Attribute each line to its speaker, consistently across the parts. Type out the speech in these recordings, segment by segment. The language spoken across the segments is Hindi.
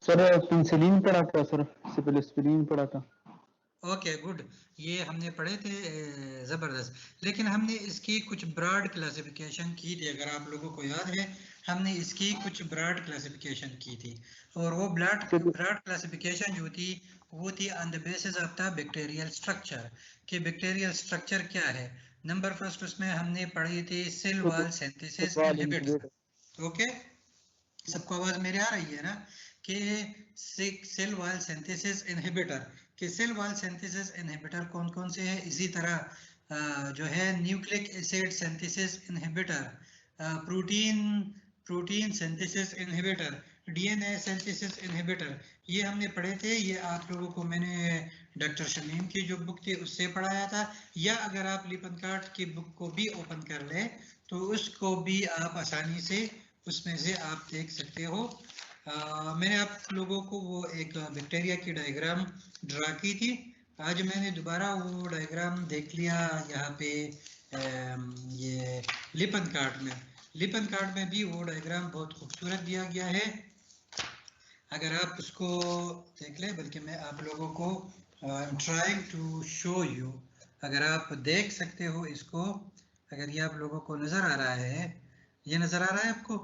Speaker 1: सर पेंसिलिन पढ़ा था सर, इससे पहले एस्पिरिन पढ़ा था।
Speaker 2: ओके गुड, ये हमने पढ़े थे, ज़बरदस्त। लेकिन हमने इसकी कुछ ब्रॉड क्लासिफिकेशन की थी, अगर आप लोगों को याद है हमने इसकी कुछ ब्रॉड क्लासिफिकेशन की थी, और वो ब्रॉड क्लासिफिकेशन जो थी वो थी on the basis of the bacterial structure, कि बैक्टीरियल स्ट्रक्चर क्या है। नंबर फर्स्ट उसमें हमने पढ़ी थी cell wall synthesis inhibitor. Okay, सबको आवाज मेरे आ रही है ना, कि सेल वॉल सिंथेसिस इनहिबिटर, कि सेल वॉल सिंथेसिस इनहिबिटर कौन कौन से हैं। इसी तरह जो है nucleic acid synthesis inhibitor, protein synthesis inhibitor, DNA synthesis inhibitor, ये हमने पढ़े थे। ये आप लोगों को मैंने डॉक्टर शमीम की जो बुक थी उससे पढ़ाया था, या अगर आप लिपनकार्ट की बुक को भी ओपन कर लें तो उसको भी आप आसानी से उसमें से आप देख सकते हो। मैंने आप लोगों को वो एक बैक्टीरिया की डायग्राम ड्रा की थी, आज मैंने दोबारा वो डायग्राम देख लिया यहाँ पे ये लिपन कार्ड में भी वो डायग्राम बहुत खूबसूरत दिया गया है, अगर आप उसको देख लें। बल्कि मैं आप लोगों को ट्राइंग टू शो यू, अगर आप देख सकते हो इसको, अगर ये आप लोगों को नजर आ रहा है, ये नजर आ रहा है आपको?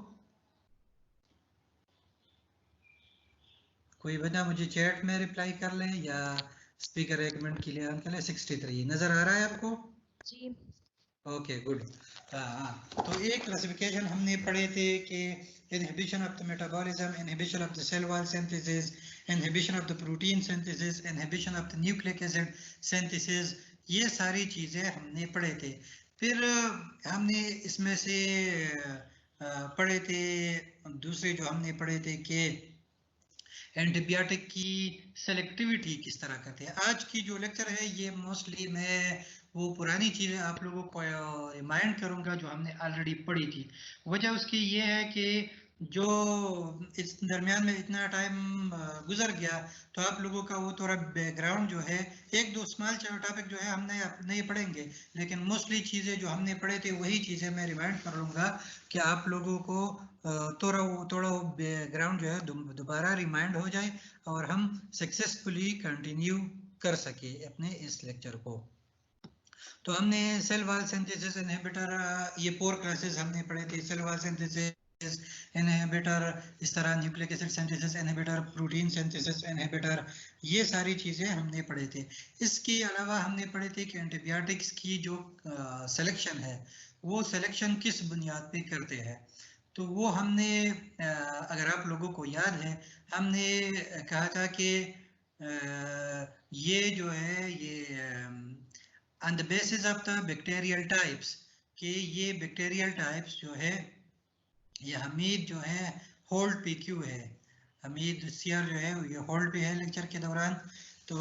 Speaker 2: कोई बंदा मुझे चैट में रिप्लाई कर ले या स्पीकर एक मिनट के लिए ऑन कर ले। 63 नजर आ रहा है आपको? जी। Okay good. हाँ, तो एक क्लासिफिकेशन हमने पढ़े थे कि inhibition of the metabolism, inhibition of the cell wall synthesis, inhibition of the protein synthesis, inhibition of the nucleic acid synthesis, ये सारी चीजें हमने पढ़े थे। फिर हमने इसमें से पढ़े थे दूसरे जो हमने पढ़े थे कि एंटीबायोटिक की सेलेक्टिविटी किस तरह करते हैं। आज की जो लेक्चर है ये मोस्टली मैं वो पुरानी चीज़ें आप लोगों को रिमाइंड करूंगा जो हमने ऑलरेडी पढ़ी थी। वजह उसकी ये है कि जो इस दरमियान में इतना टाइम गुजर गया तो आप लोगों का वो थोड़ा बैकग्राउंड जो है, एक दो स्मॉल टॉपिक जो है हम नहीं पढ़ेंगे, लेकिन मोस्टली चीज़ें जो हमने पढ़े थे वही चीज़ें मैं रिमाइंड कर लूँगा कि आप लोगों को थोड़ा बैकग्राउंड जो है दोबारा रिमाइंड हो जाए और हम सक्सेसफुली कंटिन्यू कर सके अपने इस लेक्चर को। तो हमने सेल वॉल सिंथेसिस इनहिबिटर, ये 4 क्लासेस हमने पढ़े थे। सेल वॉल सिंथेसिस इनहिबिटर, इस तरह nucleic acid synthesis inhibitor, protein synthesis inhibitor, ये सारी चीजें हमने पढ़े थे। इसके अलावा हमने पढ़े थे कि एंटीबायोटिक्स की जो सिलेक्शन है वो सिलेक्शन किस बुनियाद पे करते हैं। तो वो हमने अगर आप लोगों को याद है हमने कहा था कि ये जो है ये on the basis of the bacterial types, कि ये बैक्टीरियल टाइप्स जो है ये हमीद जो है होल्ड पे क्यों है, हमीद सियर जो है ये होल्ड पे है लेक्चर के दौरान। तो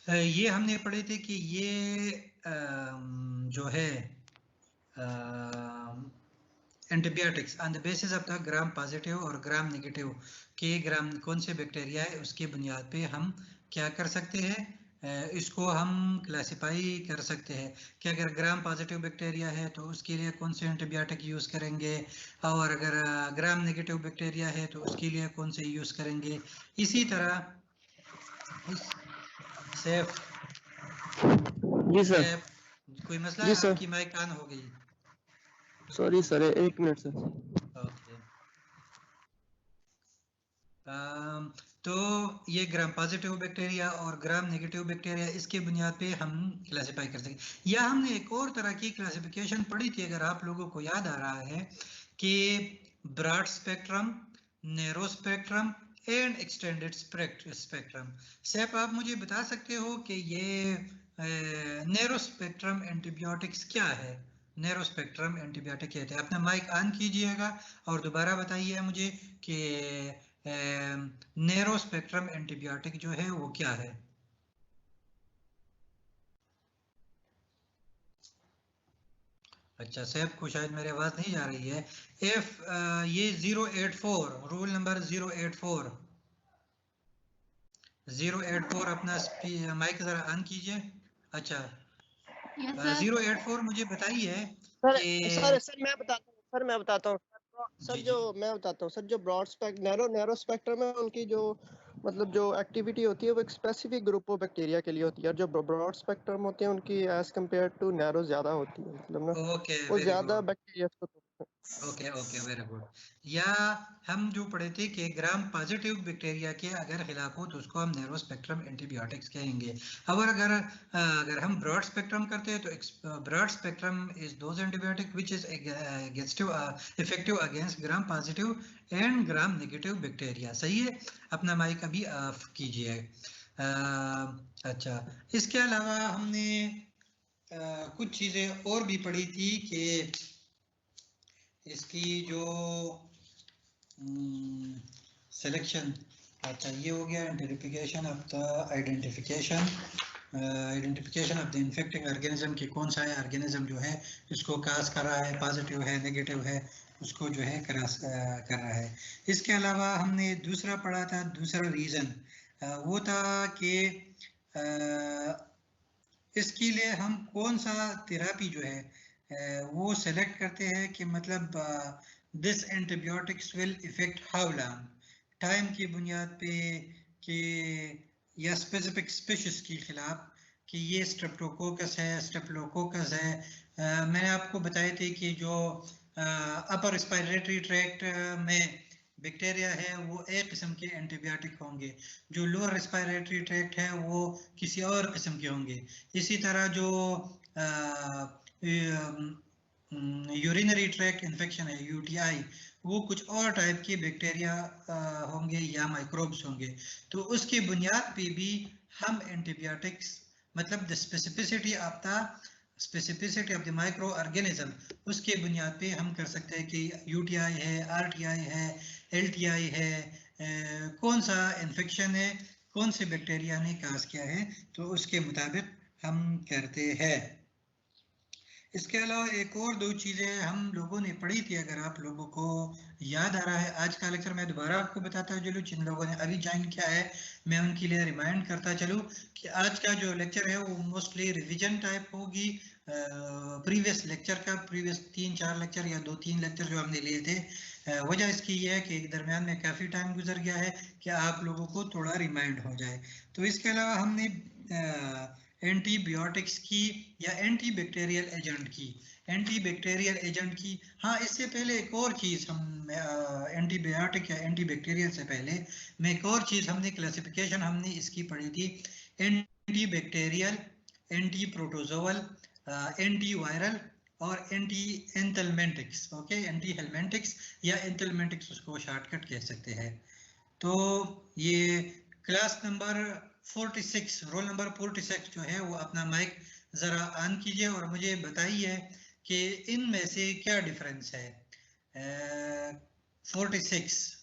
Speaker 2: ये हमने पढ़े थे कि ये जो है antibiotics on the basis of the gram positive और ग्राम नेगेटिव, के ग्राम कौन से बैक्टीरिया है उसके बुनियाद पे हम क्या कर सकते हैं, इसको हम क्लासिफाई कर सकते हैं कि अगर ग्राम पॉजिटिव बैक्टीरिया है तो उसके लिए कौन से एंटीबायोटिक यूज़ करेंगे, और अगर ग्राम नेगेटिव बैक्टीरिया है तो उसके लिए कौन से यूज़ करेंगे। इसी तरह सेफ
Speaker 1: जी सर।
Speaker 2: कोई मसला है? आपकी माइक ऑन हो गई।
Speaker 1: सॉरी सर, एक मिनट सर।
Speaker 2: ओके, तो ये ग्राम पॉजिटिव बैक्टीरिया और ग्राम नेगेटिव बैक्टीरिया, इसके बुनियाद पे हम क्लासिफाई कर सकें। या हमने एक और तरह की क्लासिफिकेशन पढ़ी थी, अगर आप लोगों को याद आ रहा है, कि broad spectrum, narrow spectrum and extended spectrum. Saif आप मुझे बता सकते हो कि ये नैरो स्पेक्ट्रम एंटीबायोटिक्स क्या है? नैरो स्पेक्ट्रम एंटीबायोटिक कहते हैं। अपना माइक ऑन कीजिएगा और दोबारा बताइए मुझे कि नैरो स्पेक्ट्रम एंटीबायोटिक जो है वो क्या है? अच्छा, सैफ को शायद मेरी आवाज नहीं जा रही है। ये 084 रूल नंबर 084 अपना माइक जरा ऑन कीजिए। अच्छा, 084 मुझे बताइए कि
Speaker 1: सर मैं बताता हूँ
Speaker 3: सर
Speaker 2: जी
Speaker 3: जो मैं बताता हूँ सर, जो ब्रॉड स्पेक्ट नैरो स्पेक्ट्रम है, उनकी जो मतलब जो एक्टिविटी होती है वो एक स्पेसिफिक ग्रुप ऑफ बैक्टीरिया के लिए होती है, और जो ब्रॉड स्पेक्ट्रम होते हैं उनकी एज कम्पेयर टू नैरो ज्यादा होती है, मतलब ना
Speaker 2: ओके,
Speaker 3: वो
Speaker 2: वेरी
Speaker 3: ज्यादा
Speaker 2: गुड।
Speaker 3: बैक्टीरिया को
Speaker 2: ओके ओके, वेरी गुड। या हम जो पढ़े थे कि ग्राम पॉजिटिव बैक्टीरिया के अगर खिलाफ हो तो उसको हम नैरो स्पेक्ट्रम एंटीबायोटिक्स कहेंगे। और अगर हम ब्रॉड स्पेक्ट्रम करते हैं तो broad spectrum is those antibiotic which is effective against gram positive and gram negative bacteria. सही है, अपना माइक अभी ऑफ कीजिए। अच्छा, इसके अलावा हमने कुछ चीजें और भी पढ़ी थी कि इसकी जो सिलेक्शन, अच्छा ये हो गया identification of the infecting organism की कौन सा है ऑर्गेनिज्म जो है इसको काज कर रहा है, पॉजिटिव है नेगेटिव है, उसको जो है कर रहा है। इसके अलावा हमने दूसरा पढ़ा था, दूसरा रीजन वो था कि इसके लिए हम कौन सा थेरेपी जो है वो सेलेक्ट करते हैं कि मतलब this antibiotics will effect how long, time की बुनियाद पे कि या स्पेसिफिक स्पीशीज के खिलाफ कि ये स्ट्रेप्टोकोकस है, स्टेफिलोकोकस है। मैंने आपको बताए थे कि जो अपर रेस्पिरेटरी ट्रैक्ट में बैक्टीरिया है वो एक किस्म के एंटीबायोटिक होंगे, जो लोअर रेस्पिरेटरी ट्रैक्ट है वो किसी और किस्म के होंगे। इसी तरह जो यूरिनरी ट्रैक्ट इन्फेक्शन है यूटीआई, वो कुछ और टाइप के बैक्टीरिया होंगे या माइक्रोब्स होंगे। तो उसकी बुनियाद पे भी हम एंटीबायोटिक्स मतलब the specificity of the micro organism, उसके बुनियाद पे हम कर सकते हैं कि यूटीआई है, आरटीआई है, एलटीआई है, कौन सा इन्फेक्शन है, कौन से बैक्टीरिया ने काज किया है, तो उसके मुताबिक हम करते हैं। इसके अलावा एक और दो चीज़ें हम लोगों ने पढ़ी थी, अगर आप लोगों को याद आ रहा है। आज का लेक्चर मैं दोबारा आपको बताता चलूँ, जिन लोगों ने अभी ज्वाइन किया है मैं उनके लिए रिमाइंड करता चलूँ कि आज का जो लेक्चर है वो मोस्टली रिवीजन टाइप होगी प्रीवियस लेक्चर का, प्रीवियस 3-4 लेक्चर या 2-3 लेक्चर जो हमने लिए थे। वजह इसकी ये है कि दरमियान में काफ़ी टाइम गुजर गया है कि आप लोगों को थोड़ा रिमाइंड हो जाए। तो इसके अलावा हमने एंटीबायोटिक्स की या एंटीबैक्टीरियल एजेंट की, हाँ इससे पहले एक और चीज़ हम एंटीबायोटिक या एंटीबैक्टीरियल से पहले में एक और चीज़ हमने क्लासिफिकेशन हमने इसकी पढ़ी थी, antibacterial, anti protozoal, anti viral और एंटी एंथेल्मेंटिक्स। ओके, एंटी हेलमेंटिक्स या एंथेल्मेंटिक्स उसको शॉर्टकट कह सकते हैं। तो ये क्लास नंबर 46, रोल नंबर 46 जो है वो अपना माइक जरा ऑन कीजिए और मुझे बताइए कि इनमें से क्या डिफरेंस है। 46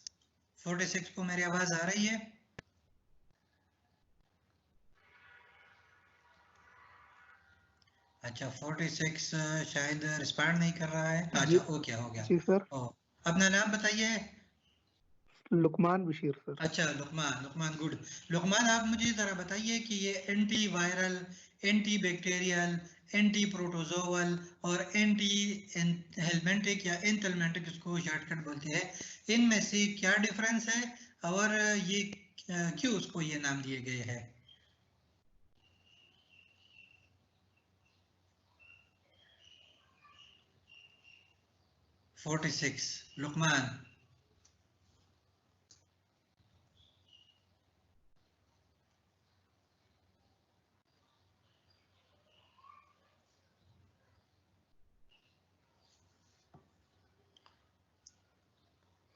Speaker 2: को मेरी आवाज आ रही है? अच्छा, 46 शायद रिस्पॉन्ड नहीं कर रहा है। अच्छा ओके, हो गया।
Speaker 1: जी सर।
Speaker 2: अपना नाम बताइए।
Speaker 1: लुकमान बशीर सर।
Speaker 2: अच्छा लुकमान, गुड। लुकमान, आप मुझे जरा बताइए कि ये anti viral, anti bacterial, anti protozoal और एंटी हेलमेंटिक या एंथेल्मेंटिक इसको शॉर्टकट बोलते हैं, इनमें से क्या डिफरेंस है और ये क्यों उसको ये नाम दिए गए हैं? लुकमान।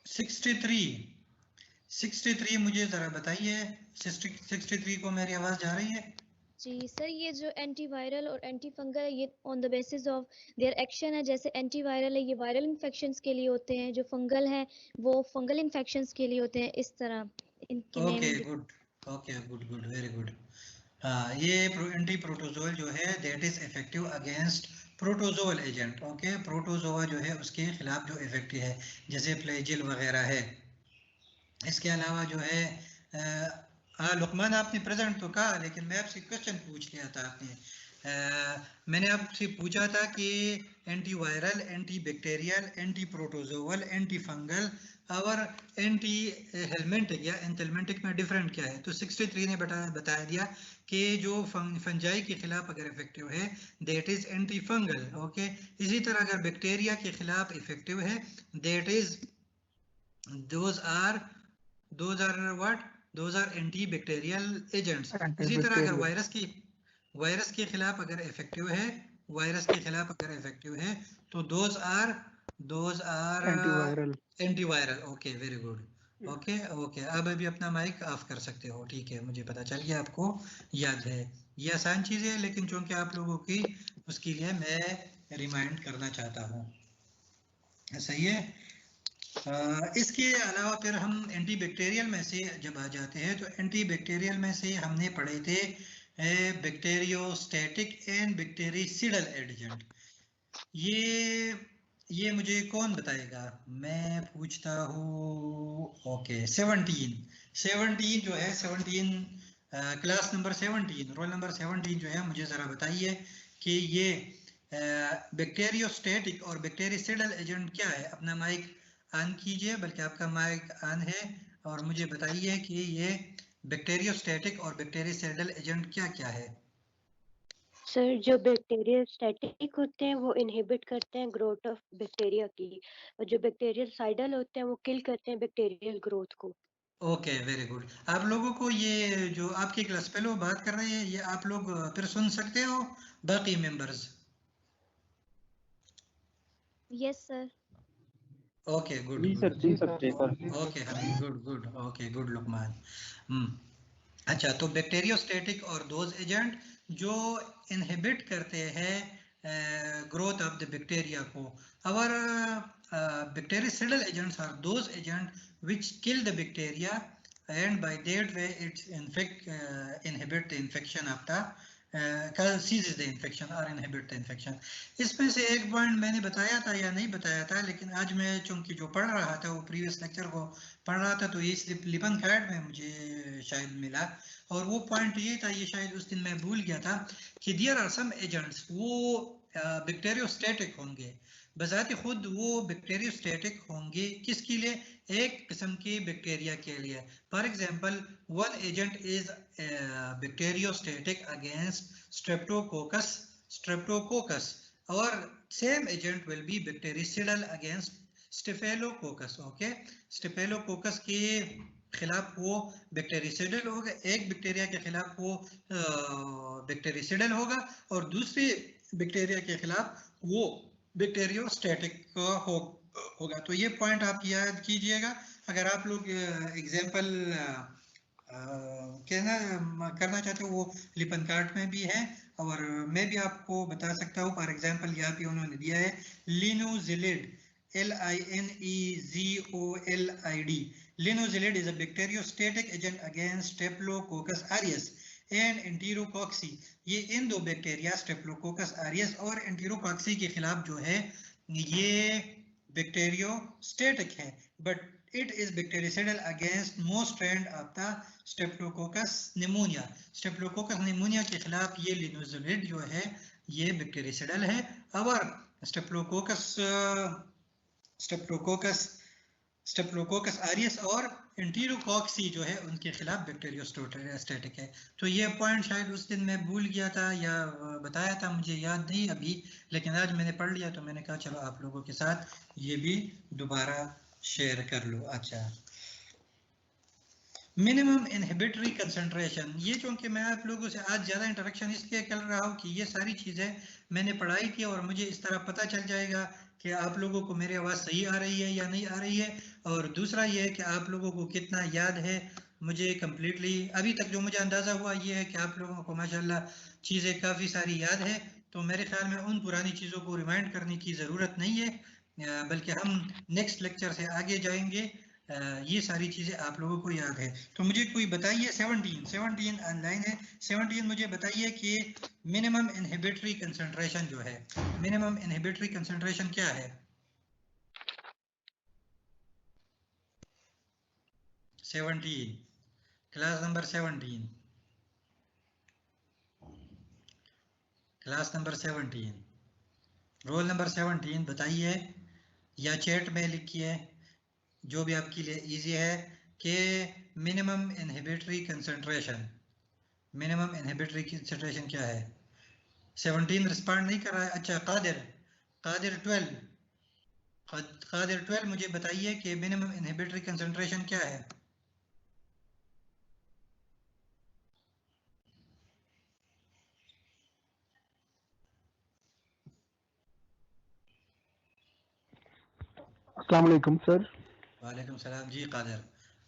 Speaker 2: सिक्सटी थ्री मुझे जरा बताइए, 63 को मेरी आवाज जा रही है?
Speaker 4: जी सर, ये जो एंटीवायरल और एंटी फंगल है ये on the basis of their action है। जैसे एंटीवायरल है ये वायरल इन्फेक्शंस के लिए होते हैं, जो फंगल है वो फंगल इन्फेक्शंस के लिए होते हैं। इस तरह इनके name.
Speaker 2: Okay good, okay good, very good. हाँ, ये एंटी प्रोटोजोल जो है that is effective against protozoal agent. Okay, protozoa जो है उसके खिलाफ जो इफेक्टिव है, जैसे फ्लैजिल वगैरह है। इसके अलावा जो है लुकमान, आपने प्रेजेंट तो कहा लेकिन मैं आपसे क्वेश्चन पूछ लिया था आपने मैंने आपसे पूछा था कि anti viral, anti bacterial, anti protozoal, anti fungal और एंटी हेलमेंटिक या एंथेलमेंटिक में डिफरेंट क्या है। तो 63 ने बता दिया कि जो फंजाई के खिलाफ अगर इफेक्टिव है that is anti fungal. Okay, इसी तरह अगर बैक्टीरिया के खिलाफ इफेक्टिव है that is those are what, those are anti bacterial agents. इसी तरह अगर वायरस के खिलाफ अगर इफेक्टिव है, वायरस के खिलाफ अगर इफेक्टिव है तो those are
Speaker 1: antiviral.
Speaker 2: Antiviral. Okay, very good. Okay okay, अब अभी अपना माइक ऑफ कर सकते हो। ठीक है, मुझे पता चल गया आपको याद है। ये आसान चीज है लेकिन चूंकि आप लोगों की उसके लिए मैं रिमाइंड करना चाहता हूँ। सही है। इसके अलावा फिर हम एंटीबैक्टीरियल में से जब आ जाते हैं तो एंटीबैक्टीरियल में से हमने पढ़े थे बैक्टीरियोस्टैटिक एंड बैक्टीरिसिडल एजेंट। ये मुझे कौन बताएगा? मैं पूछता हूँ। ओके, 17 जो है, 17 क्लास नंबर 17, रोल नंबर 17 जो है, मुझे ज़रा बताइए कि ये बैक्टीरियोस्टैटिक और बैक्टीरिसिडल एजेंट क्या है। अपना माइक ऑन कीजिए, बल्कि आपका माइक ऑन है, और मुझे बताइए कि ये बैक्टीरियोस्टैटिक और बैक्टीरिसिडल एजेंट क्या क्या है।
Speaker 5: सर, जो बैक्टीरियोस्टैटिक होते हैं वो इनहिबिट करते हैं ग्रोथ ऑफ बैक्टीरिया की, और जो बैक्टीरियोसाइडल होते हैं वो किल करते हैं बैक्टीरियल ग्रोथ को।
Speaker 2: Okay, very good. आप लोगों को ये जो आपकी क्लास पे लोग बात कर रहे हैं ये आप लोग फिर सुन सकते हो बाकी members?
Speaker 4: Yes sir.
Speaker 2: Okay, good
Speaker 1: जी सर,
Speaker 2: गुड।
Speaker 1: सुन सकते हैं sir.
Speaker 2: Okay honey, good good. Okay, good Lukman. अच्छा, तो बैक्टीरियोस्टैटिक और दोज एजेंट जो इनहिबिट करते हैं ग्रोथ ऑफ द बैक्टीरिया को। और bacteriocidal agents are those agent which kill the bacteria and by that way it inhibit the infection of the ceases the infection or inhibit the infection। इसमें से एक पॉइंट मैंने बताया था या नहीं बताया था, लेकिन आज मैं चूंकि जो पढ़ रहा था वो प्रीवियस लेक्चर को पढ़ रहा था तो ये सिर्फ लिपन फैट में मुझे शायद मिला, और वो पॉइंट ये था, ये शायद उस दिन मैं भूल गया था, कि देयर आर सम एजेंट्स वो बैक्टीरियोस्टैटिक होंगे, बजाते खुद वो बैक्टीरियोस्टैटिक होंगे किसके लिए? एक किस्म के बैक्टीरिया के लिए। For example, one agent is bacteriostatic against streptococcus और same agent will be bactericidal against staphylococcus. Okay, staphylococcus के खिलाफ वो बैक्टीरिसिडल होगा, एक बैक्टीरिया के खिलाफ वो बैक्टीरिसिडल होगा, और दूसरे बैक्टीरिया के खिलाफ वो बैक्टीरियोस्टैटिक होगा। तो ये पॉइंट आप याद कीजिएगा। अगर आप लोग एग्जाम्पल करना चाहते हो वो लिपन कार्ट में भी है, और मैं भी आपको बता सकता हूँ। फॉर एग्जाम्पल यहाँ पे उन्होंने दिया है लिनोजिलिड, LINEZOLID। Linozolid is a bacteriostatic agent against Staphylococcus aureus and Enterococci। ये इन दो बैक्टीरिया Staphylococcus aureus और Enterococci के खिलाफ जो है ये बैक्टीरियोस्टैटिक है, but it is bactericidal against most strain of the Staphylococcus pneumonia। Staphylococcus pneumonia के खिलाफ ये लिनोजोलिड जो है ये बैक्टीरिसाइडल है, और स्टेप्टोकोकस आरियस और एंटेरोकॉक्सी जो है उनके खिलाफ बैक्टीरियोस्टैटिक है। तो ये पॉइंट शायद उस दिन मैं भूल गया था या बताया था, मुझे याद नहीं अभी, लेकिन आज मैंने पढ़ लिया तो मैंने कहा चलो आप लोगों के साथ ये भी दोबारा शेयर कर लो। अच्छा, मिनिमम इनहिबिटरी कंसंट्रेशन, ये चूंकि मैं आप लोगों से आज ज़्यादा इंटरेक्शन इसलिए कर रहा हूँ कि ये सारी चीज़ें मैंने पढ़ाई थी और मुझे इस तरह पता चल जाएगा कि आप लोगों को मेरी आवाज़ सही आ रही है या नहीं आ रही है, और दूसरा ये है कि आप लोगों को कितना याद है। मुझे कम्प्लीटली अभी तक जो मुझे अंदाज़ा हुआ ये है कि आप लोगों को माशाल्लाह चीज़ें काफ़ी सारी याद है, तो मेरे ख्याल में उन पुरानी चीज़ों को रिमाइंड करने की ज़रूरत नहीं है, बल्कि हम नेक्स्ट लेक्चर से आगे जाएंगे। ये सारी चीजें आप लोगों को याद है। तो मुझे कोई बताइए 17 ऑनलाइन है, 17 मुझे बताइए कि मिनिमम इनहिबिटरी कंसंट्रेशन जो है, मिनिमम इनहिबिटरी कंसंट्रेशन क्या है? 17, class number 17। Class number 17, roll number 17 बताइए या चैट में लिखिए, जो भी आपके लिए इजी है, कि minimum inhibitory concentration, minimum inhibitory concentration क्या है? 17 रिस्पॉन्ड नहीं कर रहा है। अच्छा, कादिर 12 मुझे बताइए कि मिनिमम इनहिबिटरी कंसंट्रेशन क्या है?
Speaker 1: अस्सलाम वालेकुम सर।
Speaker 2: वालेकुम सलाम जी कादिर,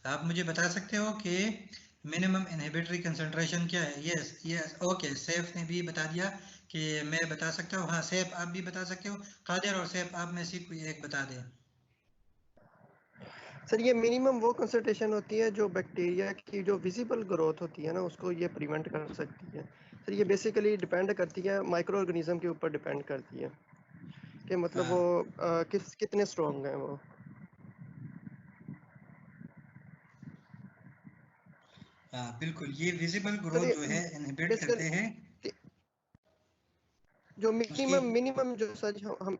Speaker 2: आप मुझे बता सकते हो कि मिनिमम इनहिबिटरी कंसंट्रेशन क्या है? यस यस, ओके, सैफ ने भी बता दिया कि मैं बता सकता हूँ। हाँ सैफ, आप भी बता सकते हो। कादिर और सैफ, आप में से कोई एक बता दें।
Speaker 3: सर ये मिनिमम वो कंसंट्रेशन होती है जो बैक्टीरिया की जो विजिबल ग्रोथ होती है ना, उसको ये प्रिवेंट कर सकती है। सर ये बेसिकली डिपेंड करती है माइक्रो ऑर्गेनिज्म के ऊपर डिपेंड करती है कि मतलब
Speaker 2: हाँ
Speaker 3: वो कितने स्ट्रॉन्ग हैं वो।
Speaker 2: हाँ बिल्कुल, ये विजिबल
Speaker 3: सर
Speaker 2: ग्रोथ
Speaker 3: ये
Speaker 2: जो है इनहिबिट करते
Speaker 3: बेसिकली
Speaker 2: हैं
Speaker 3: जो
Speaker 2: उसकी।
Speaker 3: मिनिमम जो सर हम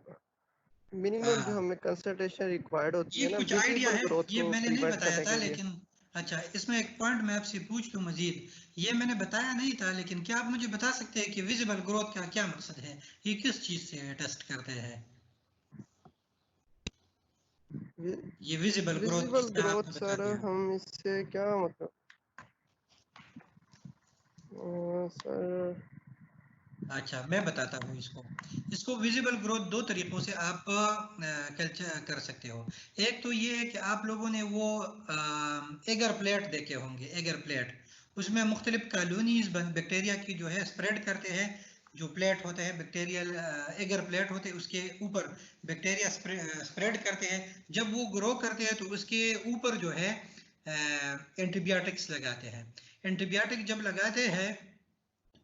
Speaker 3: मिनिमम जो
Speaker 2: हाँ,
Speaker 3: हमें कंसंट्रेशन रिक्वायर्ड होती
Speaker 2: ये
Speaker 3: है ना
Speaker 2: कुछ आइडिया
Speaker 3: विजिबल
Speaker 2: है,
Speaker 3: ग्रोथ
Speaker 2: ये
Speaker 3: को
Speaker 2: मैंने नहीं
Speaker 3: प्रिवेंट
Speaker 2: बताया
Speaker 3: करने
Speaker 2: था
Speaker 3: के लिए।
Speaker 2: लेकिन। अच्छा, इसमें एक पॉइंट मैं आपसे पूछ लूं मजीद, ये मैंने बताया नहीं था, लेकिन क्या आप मुझे बता सकते हैं कि विजिबल ग्रोथ का क्या मकसद है? ये किस चीज से टेस्ट करते हैं? ये विजिबल ग्रोथ
Speaker 3: विजिबल
Speaker 2: जिसमें
Speaker 3: ग्रोथ
Speaker 2: आपने बता
Speaker 3: सर
Speaker 2: दिया।
Speaker 3: हम इससे क्या मतलब सर
Speaker 2: अच्छा, मैं बताता हूँ इसको। इसको विजिबल ग्रोथ दो तरीकों से आप कैल्चर कर सकते हो। एक तो ये है कि आप लोगों ने वो एगर प्लेट देखे होंगे, एगर प्लेट, उसमें मुख्तलिफ कॉलोनीज बैक्टीरिया की जो है स्प्रेड करते हैं। जो प्लेट होते हैं बैक्टीरियल एगर प्लेट होते हैं, उसके ऊपर बैक्टीरिया स्प्रेड करते हैं। जब वो ग्रो करते हैं तो उसके ऊपर जो है एंटीबायोटिक्स लगाते हैं। एंटीबायोटिक जब लगाते हैं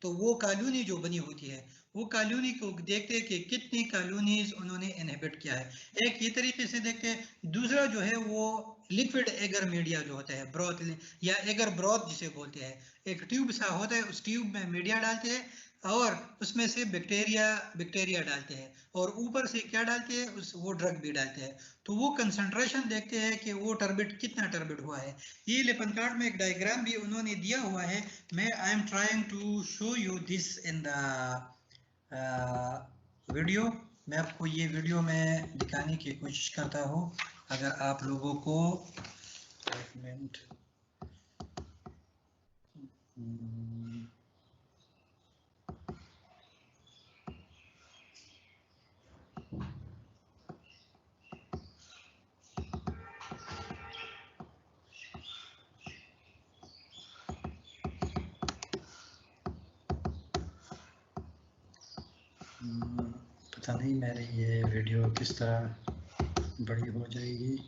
Speaker 2: तो वो कॉलोनी जो बनी होती है, वो कॉलोनी को देखते हैं कि कितनी कॉलोनीज उन्होंने इनहिबिट किया है। एक ये तरीके से देखते हैं। दूसरा जो है वो लिक्विड एगर मीडिया जो होता है, ब्रोथ या एगर ब्रोथ जिसे बोलते हैं, एक ट्यूब सा होता है, उस ट्यूब में मीडिया डालते हैं और उसमें से बैक्टीरिया डालते हैं, और ऊपर से क्या डालते हैं, उस वो ड्रग भी डालते हैं। तो वो कंसंट्रेशन देखते हैं कि वो टर्बिड कितना टर्बिड हुआ है। ये लिपन कार्ड में एक डायग्राम भी उन्होंने दिया हुआ है। मैं I am trying to show you this in the video. मैं आपको ये वीडियो में दिखाने की कोशिश करता हूँ। अगर आप लोगों को एक मिनट, पता नहीं मेरी ये वीडियो किस तरह बड़ी हो जाएगी।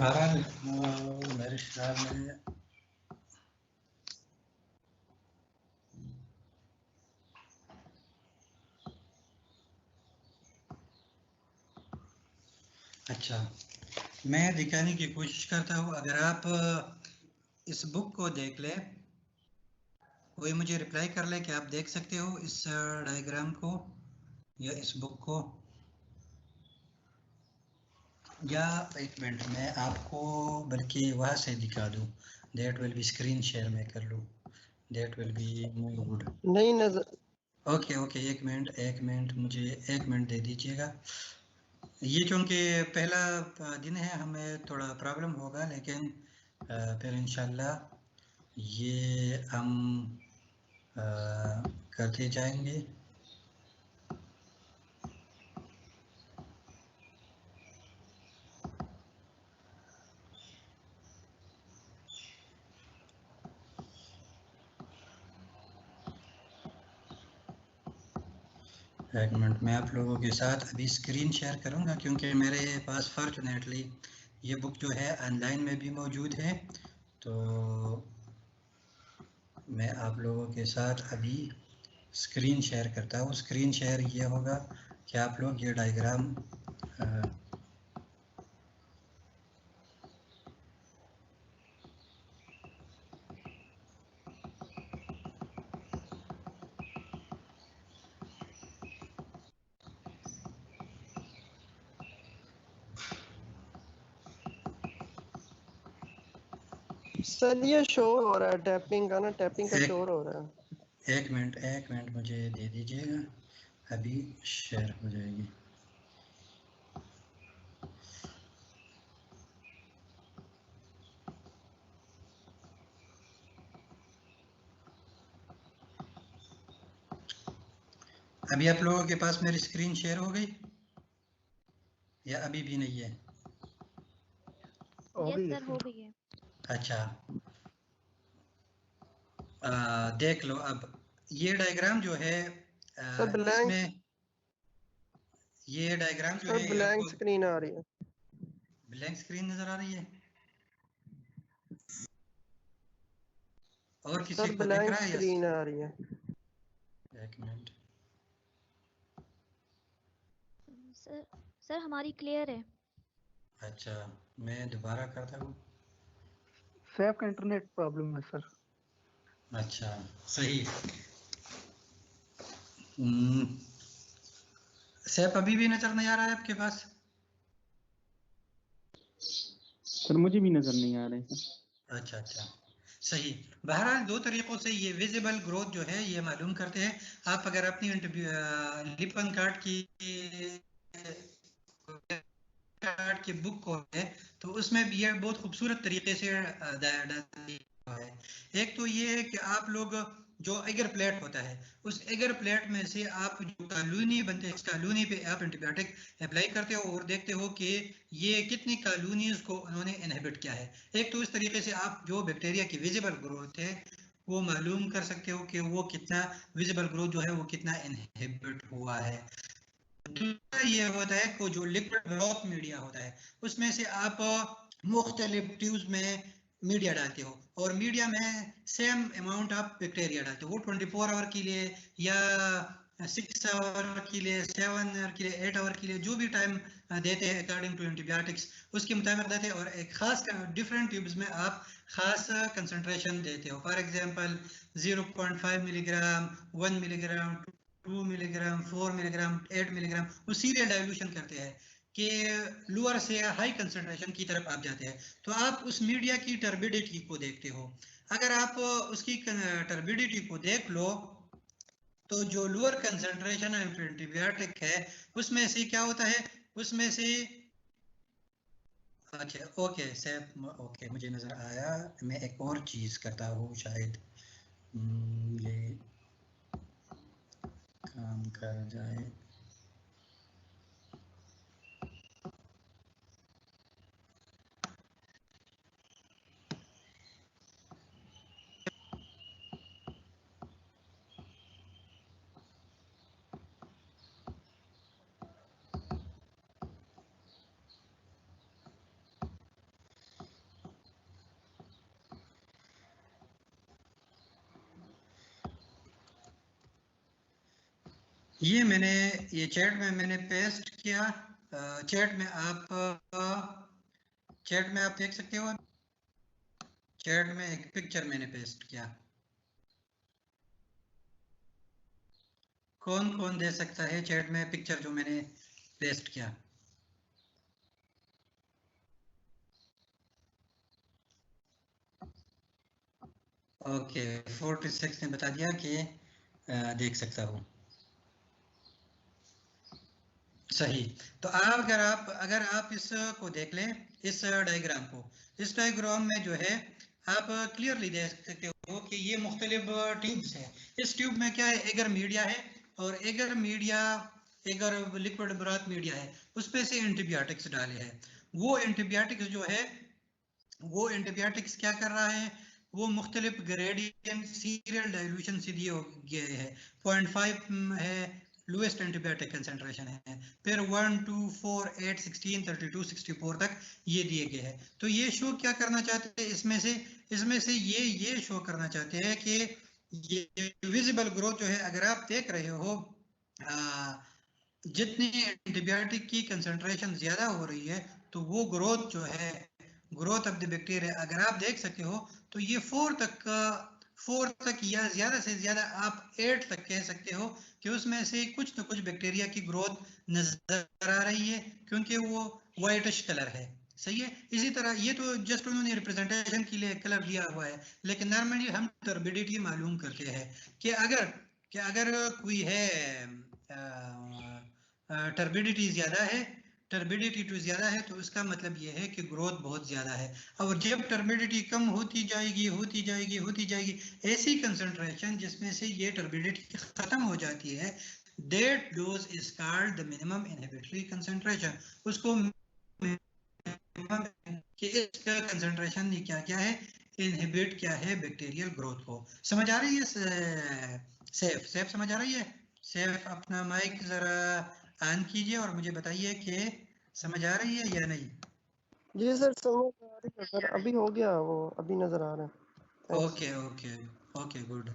Speaker 2: बहरहाल मेरे ख्याल में अच्छा, मैं दिखाने की कोशिश करता हूँ। अगर आप इस बुक को देख ले, कोई मुझे रिप्लाई कर ले कि आप देख सकते हो इस डायग्राम को या इस बुक को, या एक मिनट मैं आपको बल्कि वहाँ से दिखा दूँ। That will be screen share मैं कर लूँ, that will be more good.
Speaker 3: नहीं नजर।
Speaker 2: ओके ओके, एक मिनट मुझे एक मिनट दे दीजिएगा। ये चूंकि पहला दिन है, हमें थोड़ा प्रॉब्लम होगा, लेकिन फिर इंशाल्लाह ये हम करते जाएंगे। एक मिनट, मैं आप लोगों के साथ अभी स्क्रीन शेयर करूंगा क्योंकि मेरे पास फॉर्चुनेटली ये बुक जो है ऑनलाइन में भी मौजूद है। तो मैं आप लोगों के साथ अभी स्क्रीन शेयर करता हूँ। स्क्रीन शेयर ये होगा कि आप लोग ये डायग्राम
Speaker 3: सर ये शो हो रहा है टैपिंग का ना, टैपिंग का शोर हो रहा है।
Speaker 2: एक मिनट मुझे दे दीजिएगा, अभी शेयर हो जाएगी। अभी आप लोगों के पास मेरी स्क्रीन शेयर हो गई या अभी भी नहीं है?
Speaker 4: यस सर, हो गई है।
Speaker 2: अच्छा, देख लो अब ये डायग्राम जो है इसमें ये डायग्राम जो है
Speaker 3: ब्लैंक स्क्रीन आ रही है।
Speaker 2: ब्लैंक स्क्रीन नजर आ रही है और किसी को दिख रहा है?
Speaker 3: स्क्रीन आ रही है।
Speaker 2: एक मिनट
Speaker 4: सर हमारी क्लियर है।
Speaker 2: अच्छा, मैं दोबारा करता हूँ।
Speaker 1: सैफ का इंटरनेट प्रॉब्लम है सर।
Speaker 2: अच्छा सही। सैफ अभी भी नजर नहीं आ रहा है आपके पास?
Speaker 1: सर मुझे भी नजर नहीं आ रहे हैं।
Speaker 2: अच्छा सही। बहरहाल दो तरीकों से ये विजिबल ग्रोथ जो है ये मालूम करते हैं। आप अगर अपनी लिपन कार्ड की बुक को है तो उसमें भी ये बहुत खूबसूरत तरीके से है। एक तो ये है कि आप लोग जो एगर प्लेट होता है उस एगर प्लेट में से आप जो कॉलोनी बनते हैं, इस कॉलोनी पे आप एंटीबायोटिक अप्लाई करते हो और देखते हो कि ये कितनी कॉलोनीज को उन्होंने इनहिबिट किया है। एक तो इस तरीके से आप जो बैक्टीरिया की विजिबल ग्रोथ है वो मालूम कर सकते हो कि वो कितना विजिबल ग्रोथ जो है वो कितना इनहिबिट हुआ है। दूसरा ये होता है कि जो लिक्विड ब्लॉक मीडिया होता है उसमें से आप मुख्तलिफ ट्यूब्स में मीडिया डालते हो और मीडिया में सेम अमाउंट ऑफ बैक्टीरिया डालते हो। वो 24 आवर के लिए या 6 आवर के लिए, 7 आवर के लिए, 8 आवर के लिए जो भी टाइम देते हैं अकॉर्डिंग टू एंटीबायोटिक्स उसके मुताबिक देते हैं और एक खास डिफरेंट ट्यूब्स में आप खास कंसंट्रेशन देते हो। For example 0.5 milligram, 1 milligram, 2 milligram, 4 milligram, 8 milligram, वो सीरियल डाइल्यूशन करते हैं कि लोअर से हाई कंसंट्रेशन की तरफ आप जाते हैं। तो आप उस मीडिया की टर्बिडिटी को देखते हो। अगर आप उसकी टर्बिडिटी को देख लो तो जो लोअर कंसंट्रेशन एंटीबायोटिक है उसमें से क्या होता है, उसमें से अच्छा ओके सैफ, ओके मुझे नजर आया। मैं एक और चीज करता हूँ शायद ये काम कर जाए। ये मैंने ये चैट में मैंने पेस्ट किया। चैट में आप देख सकते हो। चैट में एक पिक्चर मैंने पेस्ट किया। कौन कौन दे सकता है चैट में पिक्चर जो मैंने पेस्ट किया? ओके 46 ने बता दिया कि देख सकता हूँ। सही। तो अगर आप इसको देख लें, इस डायग्राम को, इस डायग्राम में जो है आप क्लियरली देख सकते हो कि ये मुख्तलिफ ट्यूब्स हैं। इस ट्यूब में क्या है, एगर मीडिया है और एगर लिक्विड ब्रॉथ मीडिया है, उसपे से एंटीबायोटिक्स डाले हैं। वो एंटीबायोटिक्स जो है वो एंटीबायोटिक्स क्या कर रहा है, वो मुख्तलिफ ग्रेडियंट सीरियल डाइल्यूशन से दिए गए हैं। 0.5 है, लोएस्ट एंटीबायोटिक कंसंट्रेशन है। फिर 1, 2, 4, 8, 16, 32, 64 तक ये दिए गए हैं। तो ये शो क्या करना चाहते हैं, इसमें से ये शो करना चाहते हैं कि ये विजिबल ग्रोथ जो है, अगर आप देख रहे हो जितनी एंटीबायोटिक की कंसंट्रेशन ज्यादा हो रही है तो वो ग्रोथ जो है, ग्रोथ ऑफ द बैक्टीरिया, अगर आप देख सकते हो तो ये 4 तक या ज्यादा से ज्यादा आप 8 तक कह सकते हो कि उसमें से कुछ न कुछ बैक्टीरिया की ग्रोथ नजर आ रही है, क्योंकि वो व्हाइटिश कलर है। सही है। इसी तरह ये तो जस्ट उन्होंने रिप्रेजेंटेशन के लिए कलर दिया हुआ है, लेकिन नॉर्मली हम टर्बिडिटी मालूम करते हैं कि अगर कोई है टर्बिडिटी ज्यादा है, टर्बिडिटी टू ज्यादा है, तो इसका मतलब ये है कि ग्रोथ बहुत ज्यादा है। और जब टर्बिडिटी कम होती जाएगी ऐसी कंसंट्रेशन जिसमें से ये टर्बिडिटी खत्म हो जाती है, that does is called the minimum inhibitory concentration. उसको कि इसका कंसंट्रेशन क्या है, इनहिबिट क्या है बैक्टीरियल ग्रोथ को। समझ आ रही है सैफ समझ आ रही है? सैफ अपना माइक जरा ऑन कीजिए और मुझे बताइए कि समझ आ रही है या नहीं।
Speaker 3: जी सर समझ आ रही है सर, अभी हो गया वो, अभी नजर आ रहा है।
Speaker 2: Okay good.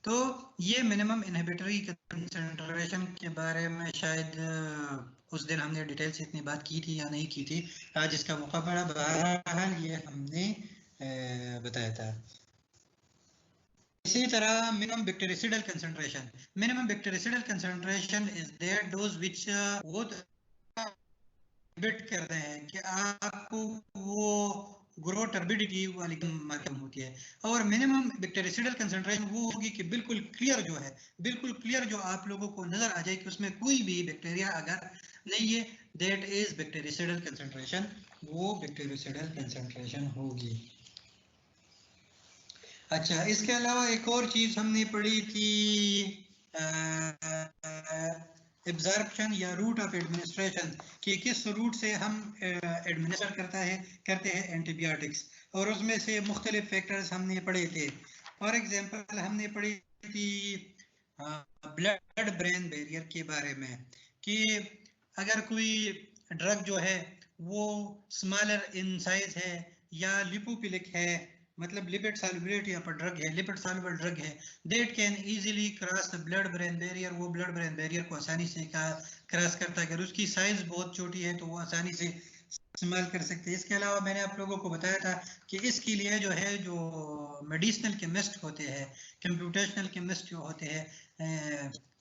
Speaker 2: तो ये मिनिमम इनहिबिटरी कंसंट्रेशन के बारे में शायद उस दिन हमने डिटेल से इतनी बात की थी या नहीं की थी, आज इसका मौका पड़ा, बहरहाल ये हमने बताया था। इसी तरह minimum bactericidal concentration is that dose which वो इनहिबिट करते हैं कि आपको वो ग्रो टर्बिडिटी वाली माध्यम होती है। और मिनिमम बैक्टीरियाइडल कंसंट्रेशन वो होगी कि बिल्कुल क्लियर जो आप लोगों को नजर आ जाए कि उसमें कोई भी बैक्टीरिया अगर नहीं है, दैट इज बैक्टीरियाइडल कंसंट्रेशन, वो बैक्टीरियाइडल कंसंट्रेशन होगी। अच्छा, इसके अलावा एक और चीज हमने पढ़ी थी, एब्जॉर्प्शन या रूट ऑफ एडमिनिस्ट्रेशन, कि किस रूट से हम एडमिनिस्टर करते हैं एंटीबायोटिक्स, और उसमें से मुख्तलिफ फैक्टर्स हमने पढ़े थे। फॉर एग्जांपल हमने पढ़ी थी ब्लड ब्रेन बैरियर के बारे में, कि अगर कोई ड्रग जो है वो स्मॉलर इन साइज है या लिपोफिलिक है, मतलब लिपिड सॉल्युबिलिटी ऑफ ड्रग है, लिपिड सॉल्युबल ड्रग है, that can easily cross the blood brain barrier, वो ब्लड ब्रेन बैरियर को आसानी से क्रॉस करता है। अगर उसकी साइज बहुत छोटी है तो वो आसानी से इस्तेमाल कर सकते हैं। इसके अलावा मैंने आप लोगों को बताया था कि इसके लिए जो है, जो मेडिसिनल केमिस्ट होते हैं, कंप्यूटेशनल केमिस्ट जो होते हैं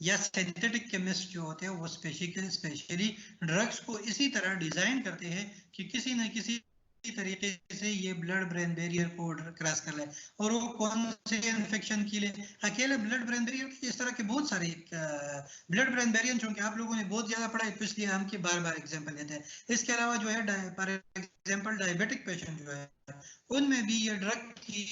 Speaker 2: या सिंथेटिक केमिस्ट जो होते हैं, वो स्पेशली ड्रग्स को इसी तरह डिजाइन करते हैं कि किसी न किसी तरीके से ये ब्लड ब्रेन बैरियर को क्रॉस कर ले। और वो कौन से इन्फेक्शन के लिए? अकेले ब्लड ब्रेन बैरियर, इस तरह के बहुत सारे ब्लड ब्रेन बैरियर, चूंकि आप लोगों ने बहुत ज्यादा पढ़ा है तो इसलिए हम बार एग्जांपल लेते हैं। इसके अलावा जो है फॉर एग्जांपल डायबिटिक पेशेंट जो है, उनमें भी ये ड्रग की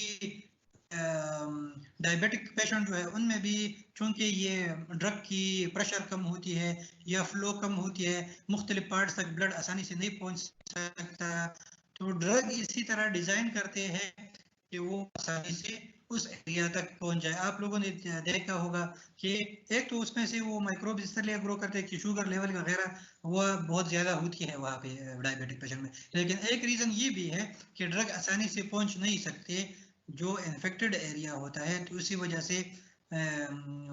Speaker 2: डायबिटिक पेशेंट जो है उनमें भी चूंकि ये ड्रग की प्रेशर कम होती है या फ्लो कम होती है, मुख्तलिफ पार्ट्स तक ब्लड आसानी से नहीं पहुंच सकता, तो ड्रग इसी तरह डिजाइन करते हैं कि वो आसानी से उस एरिया तक पहुंच जाए। आप लोगों ने देखा होगा कि एक तो उसमें से वो माइक्रोब इस तरह ग्रो करते हैं कि शुगर लेवल वगैरह वो बहुत ज्यादा होती है वहाँ पे डायबिटिक पेशेंट में। लेकिन एक रीजन ये भी है कि ड्रग आसानी से पहुंच नहीं सकते जो इन्फेक्टेड एरिया होता है, तो उसी वजह से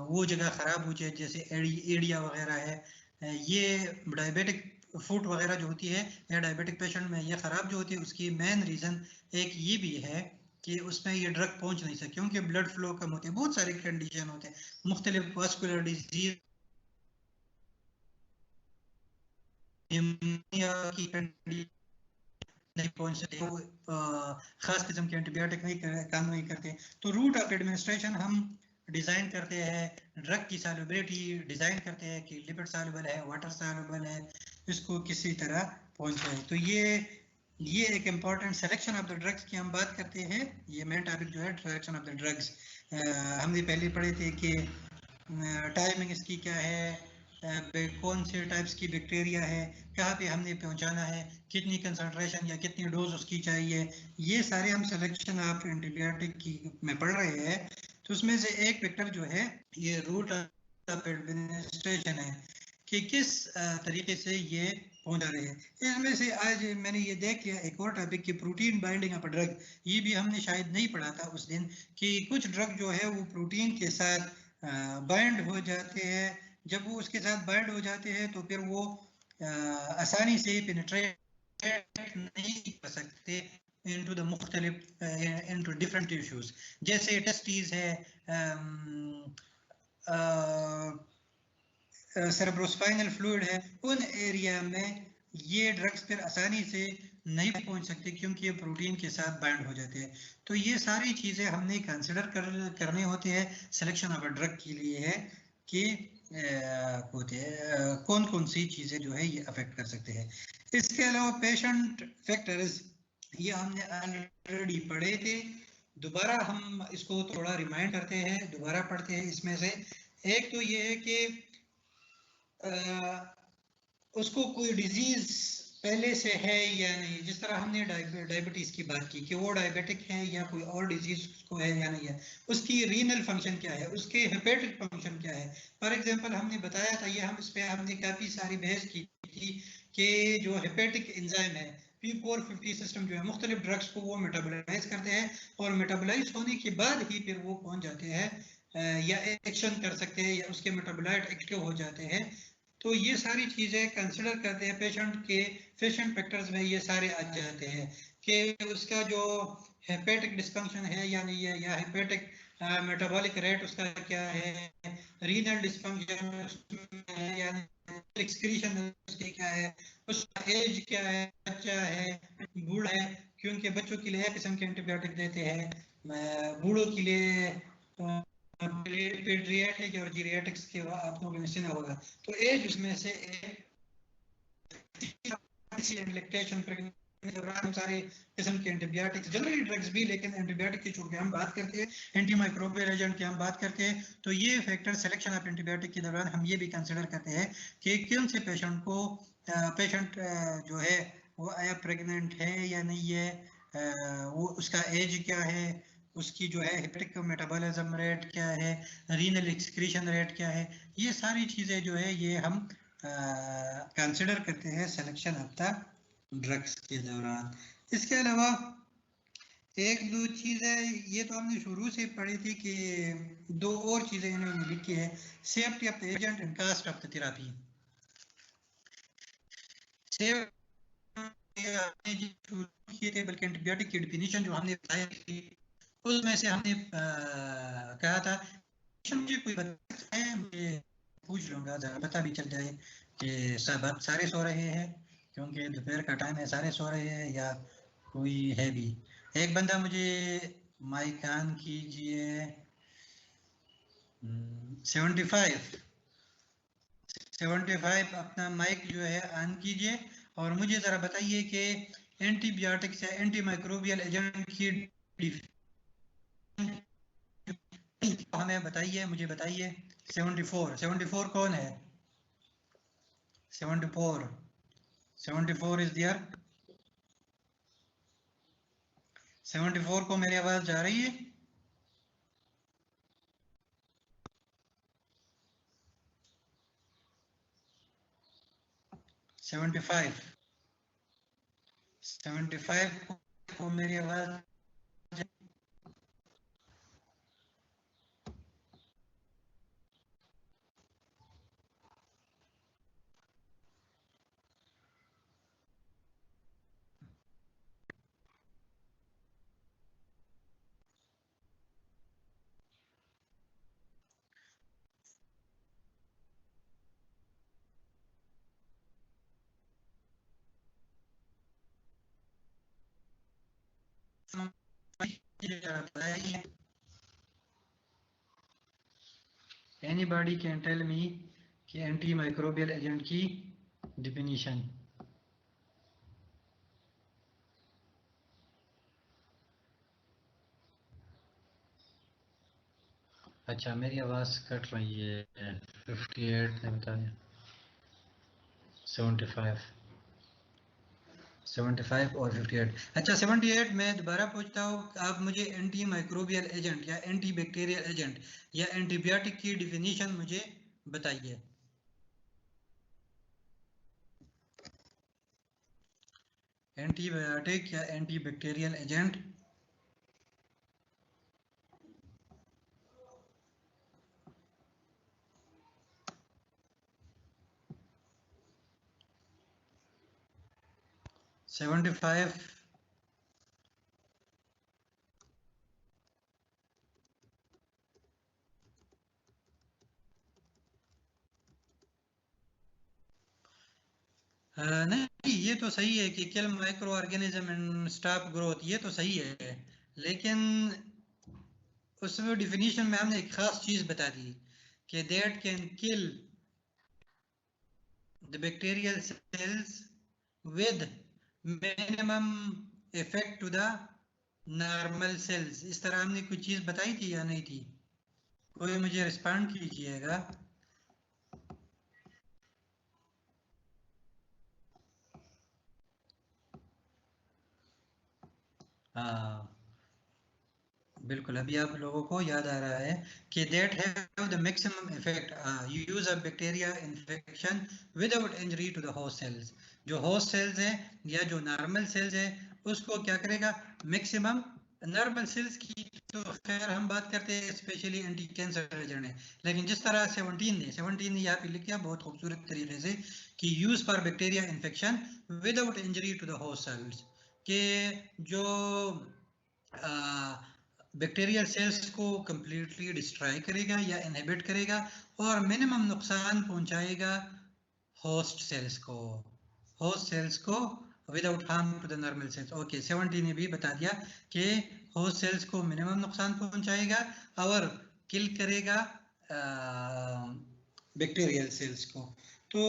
Speaker 2: वो जगह खराब हो जाए, जैसे एडिया वगैरह है। ये डायबिटिक फुट वगैरह जो होती है या डायबिटिक पेशेंट में ये खराब जो होती है, उसकी मेन रीजन एक ये भी है कि उसमें ये ड्रग पहुंच नहीं सकती क्योंकि ब्लड फ्लो कम होती है। बहुत सारे कंडीशन होते हैं, मुख्तलिफ वास्कुलर डिजीज की कंडीशन नहीं पहुंच सकते, खास किस्म के एंटीबायोटिक काम नहीं करते। तो रूट ऑफ एडमिनिस्ट्रेशन हम डिजाइन करते हैं, ड्रग की सॉल्युबिलिटी डिजाइन करते हैं कि लिपिड सॉल्युबल है, वाटर सॉल्युबल है, इसको किसी तरह पहुंचाए। तो ये एक important selection of the drugs की हम बात करते हैं। ये मेन टॉपिक जो है सिलेक्शन ऑफ द ड्रग्स, हमने पहले पढ़े थे कि टाइमिंग इसकी क्या है, कौन से टाइप्स की बैक्टीरिया है, कहाँ पे हमने पहुंचाना है, कितनी कंसंट्रेशन या कितनी डोज उसकी चाहिए, ये सारे हम सिलेक्शन ऑफ एंटीबायोटिक की में पढ़ रहे हैं। तो उसमें से एक फैक्टर जो है ये रूट ऑफ एडमिनिस्ट्रेशन है कि किस तरीके से ये पहुंचा रहे हैं। इसमें से आज मैंने ये देख लिया एक और टॉपिक कि प्रोटीन बाइंडिंग ऑफ ड्रग, ये भी हमने शायद नहीं पढ़ा था उस दिन कि कुछ ड्रग जो है वो प्रोटीन के साथ बाइंड हो जाते हैं। जब वो उसके साथ बाइंड हो जाते हैं तो फिर वो आसानी से पेनिट्रेट नहीं कर सकते इनटू द मुख्तलिफ इनटू डिफरेंट टिश्यूज, जैसे टेस्टिस है, सेरेब्रोस्पाइनल फ्लूइड है, उन एरिया में ये ड्रग्स फिर आसानी से नहीं पहुंच सकते क्योंकि ये प्रोटीन के साथ बाइंड हो जाते हैं। तो ये सारी चीज़ें हमने कंसिडर करने होते हैं सिलेक्शन ऑफ अ ड्रग के लिए है कि कौन कौन सी चीज़ें जो है ये अफेक्ट कर सकते हैं। इसके अलावा पेशेंट फैक्टर्स ये हमने ऑलरेडी पढ़े थे, दोबारा हम इसको थोड़ा रिमाइंड करते हैं, दोबारा पढ़ते हैं। इसमें से एक तो ये है कि उसको कोई डिजीज पहले से है या नहीं, जिस तरह हमने डायबिटीज की बात की कि वो डायबिटिक है या कोई और डिजीज को है या नहीं है, उसकी रीनल फंक्शन क्या है, उसके हेपेटिक फंक्शन क्या है। फॉर एग्जांपल हमने बताया था, ये हम इस पे हमने काफी सारी बहस की थी कि जो हेपेटिक एंजाइम है P450 सिस्टम जो है मुख्तलिफ ड्रग्स को वो मेटाबोलाइज करते हैं और मेटाबोलाइज होने के बाद ही फिर वो पहुंच जाते हैं या एक्शन कर सकते हैं या उसके मेटाबोलाइट एक्टिव हो जाते हैं। तो ये सारी चीज़ें कंसिडर करते हैं पेशेंट फैक्टर्स में, ये सारे आ जाते हैं कि उसका जो हेपेटिक डिस्फंक्शन है या नहीं है, या हेपेटिक मेटाबॉलिक रेट उसका क्या है, रीनल डिस्फंक्शन है या एक्सक्रीशन उसके क्या है, उसका एज क्या है, बच्चा है बूढ़ा है, क्योंकि बच्चों के लिए एक किस्म के एंटीबायोटिक देते हैं, बूढ़ों के लिए पीडियाट्रिक और जीरियाट्रिक्स के आपको सुना होगा। तो एज उसमें से लैक्टेशन प्रेगनेंसी सारे किस्म के एंटीबायोटिक्स, जनरली ड्रग्स भी, लेकिन एंटीबायोटिक की चूंकि हम बात करते हैं, एंटी माइक्रोबियल एजेंट की हम बात करते हैं, तो ये फैक्टर सिलेक्शन ऑफ एंटीबायोटिक के दौरान हम ये भी कंसिडर करते हैं कि कौन से पेशेंट जो है वो आया प्रेग्नेंट है या नहीं है, वो उसका एज क्या है, उसकी जो है हेपेटिक मेटाबॉलिज्म रेट क्या है, रीनल एक्सक्रीशन रेट क्या है, ये सारी चीज़ें जो है ये हम कंसिडर करते हैं सिलेक्शन ऑफ द ड्रग्स के दौरान। इसके अलावा एक दो चीज़ें ये तो हमने शुरू से पढ़ी थी कि दो और चीज़ें इन्होंने लिखी है, safety of the agent and cost of the therapy. किए थे, बल्कि एंटीबायोटिक की डिफिनीशन जो हमने बताई थी उसमें से हमने कहा था मुझे कोई बताता है, मुझे पूछ लूँगा, ज़रा पता भी चल जाए कि सब सारे सो रहे हैं, क्योंकि दोपहर का टाइम है, सारे सो रहे हैं या कोई है भी। एक बंदा मुझे माइक ऑन कीजिए, 75 अपना माइक जो है ऑन कीजिए और मुझे ज़रा बताइए कि एंटीबायोटिक्स या एंटी माइक्रोबियल एजेंट की हमें बताइए, मुझे बताइए। 74 कौन है? 74 इज देयर। 74 को मेरी आवाज जा रही है? सेवेंटी फाइव को मेरी आवाज Anybody can tell me कि एंटी माइक्रोबियल एजेंट की डिफिनीशन। अच्छा, मेरी आवाज कट रही है। 58 ने बताया, 75 और 58। अच्छा, 78 में दोबारा पूछता हूँ, आप मुझे एंटी माइक्रोबियल एजेंट या एंटी बैक्टीरियल एजेंट या एंटीबायोटिक की डिफिनीशन मुझे बताइए। एंटीबायोटिक या एंटीबैक्टीरियल एजेंट? $75 नहीं, ये तो सही है कि kill micro organism and stop growth, ये तो सही है, लेकिन उसमें डिफिनीशन में हमने एक खास चीज बता दी कि that can kill the bacterial cells with minimum effect to the normal cells. इस तरह हमने कुछ चीज बताई थी या नहीं थी? कोई मुझे रिस्पॉन्ड कीजिएगा। हाँ बिल्कुल, अभी आप लोगों को याद आ रहा है कि that have the maximum effect use of bacteria infection without injury to the host cells. जो होस्ट सेल्स है या जो नॉर्मल सेल्स है उसको क्या करेगा? मैक्सिमम। नॉर्मल सेल्स की तो खैर हम बात करते हैं स्पेशली एंटी कैंसर एजेंट है, लेकिन जिस तरह 17 ने यहाँ पे लिखा बहुत खूबसूरत तरीके से कि use for bacteria infection without injury to the host cells, के जो बैक्टीरियल सेल्स को कंप्लीटली डिस्ट्रॉय करेगा या इनहिबिट करेगा और मिनिमम नुकसान पहुंचाएगा होस्ट सेल्स को without harm to the normal cells. Okay, 70 ने भी बता दिया कि होस्ट सेल्स को मिनिमम नुकसान पहुंचाएगा और किल करेगा बैक्टीरियल सेल्स को। तो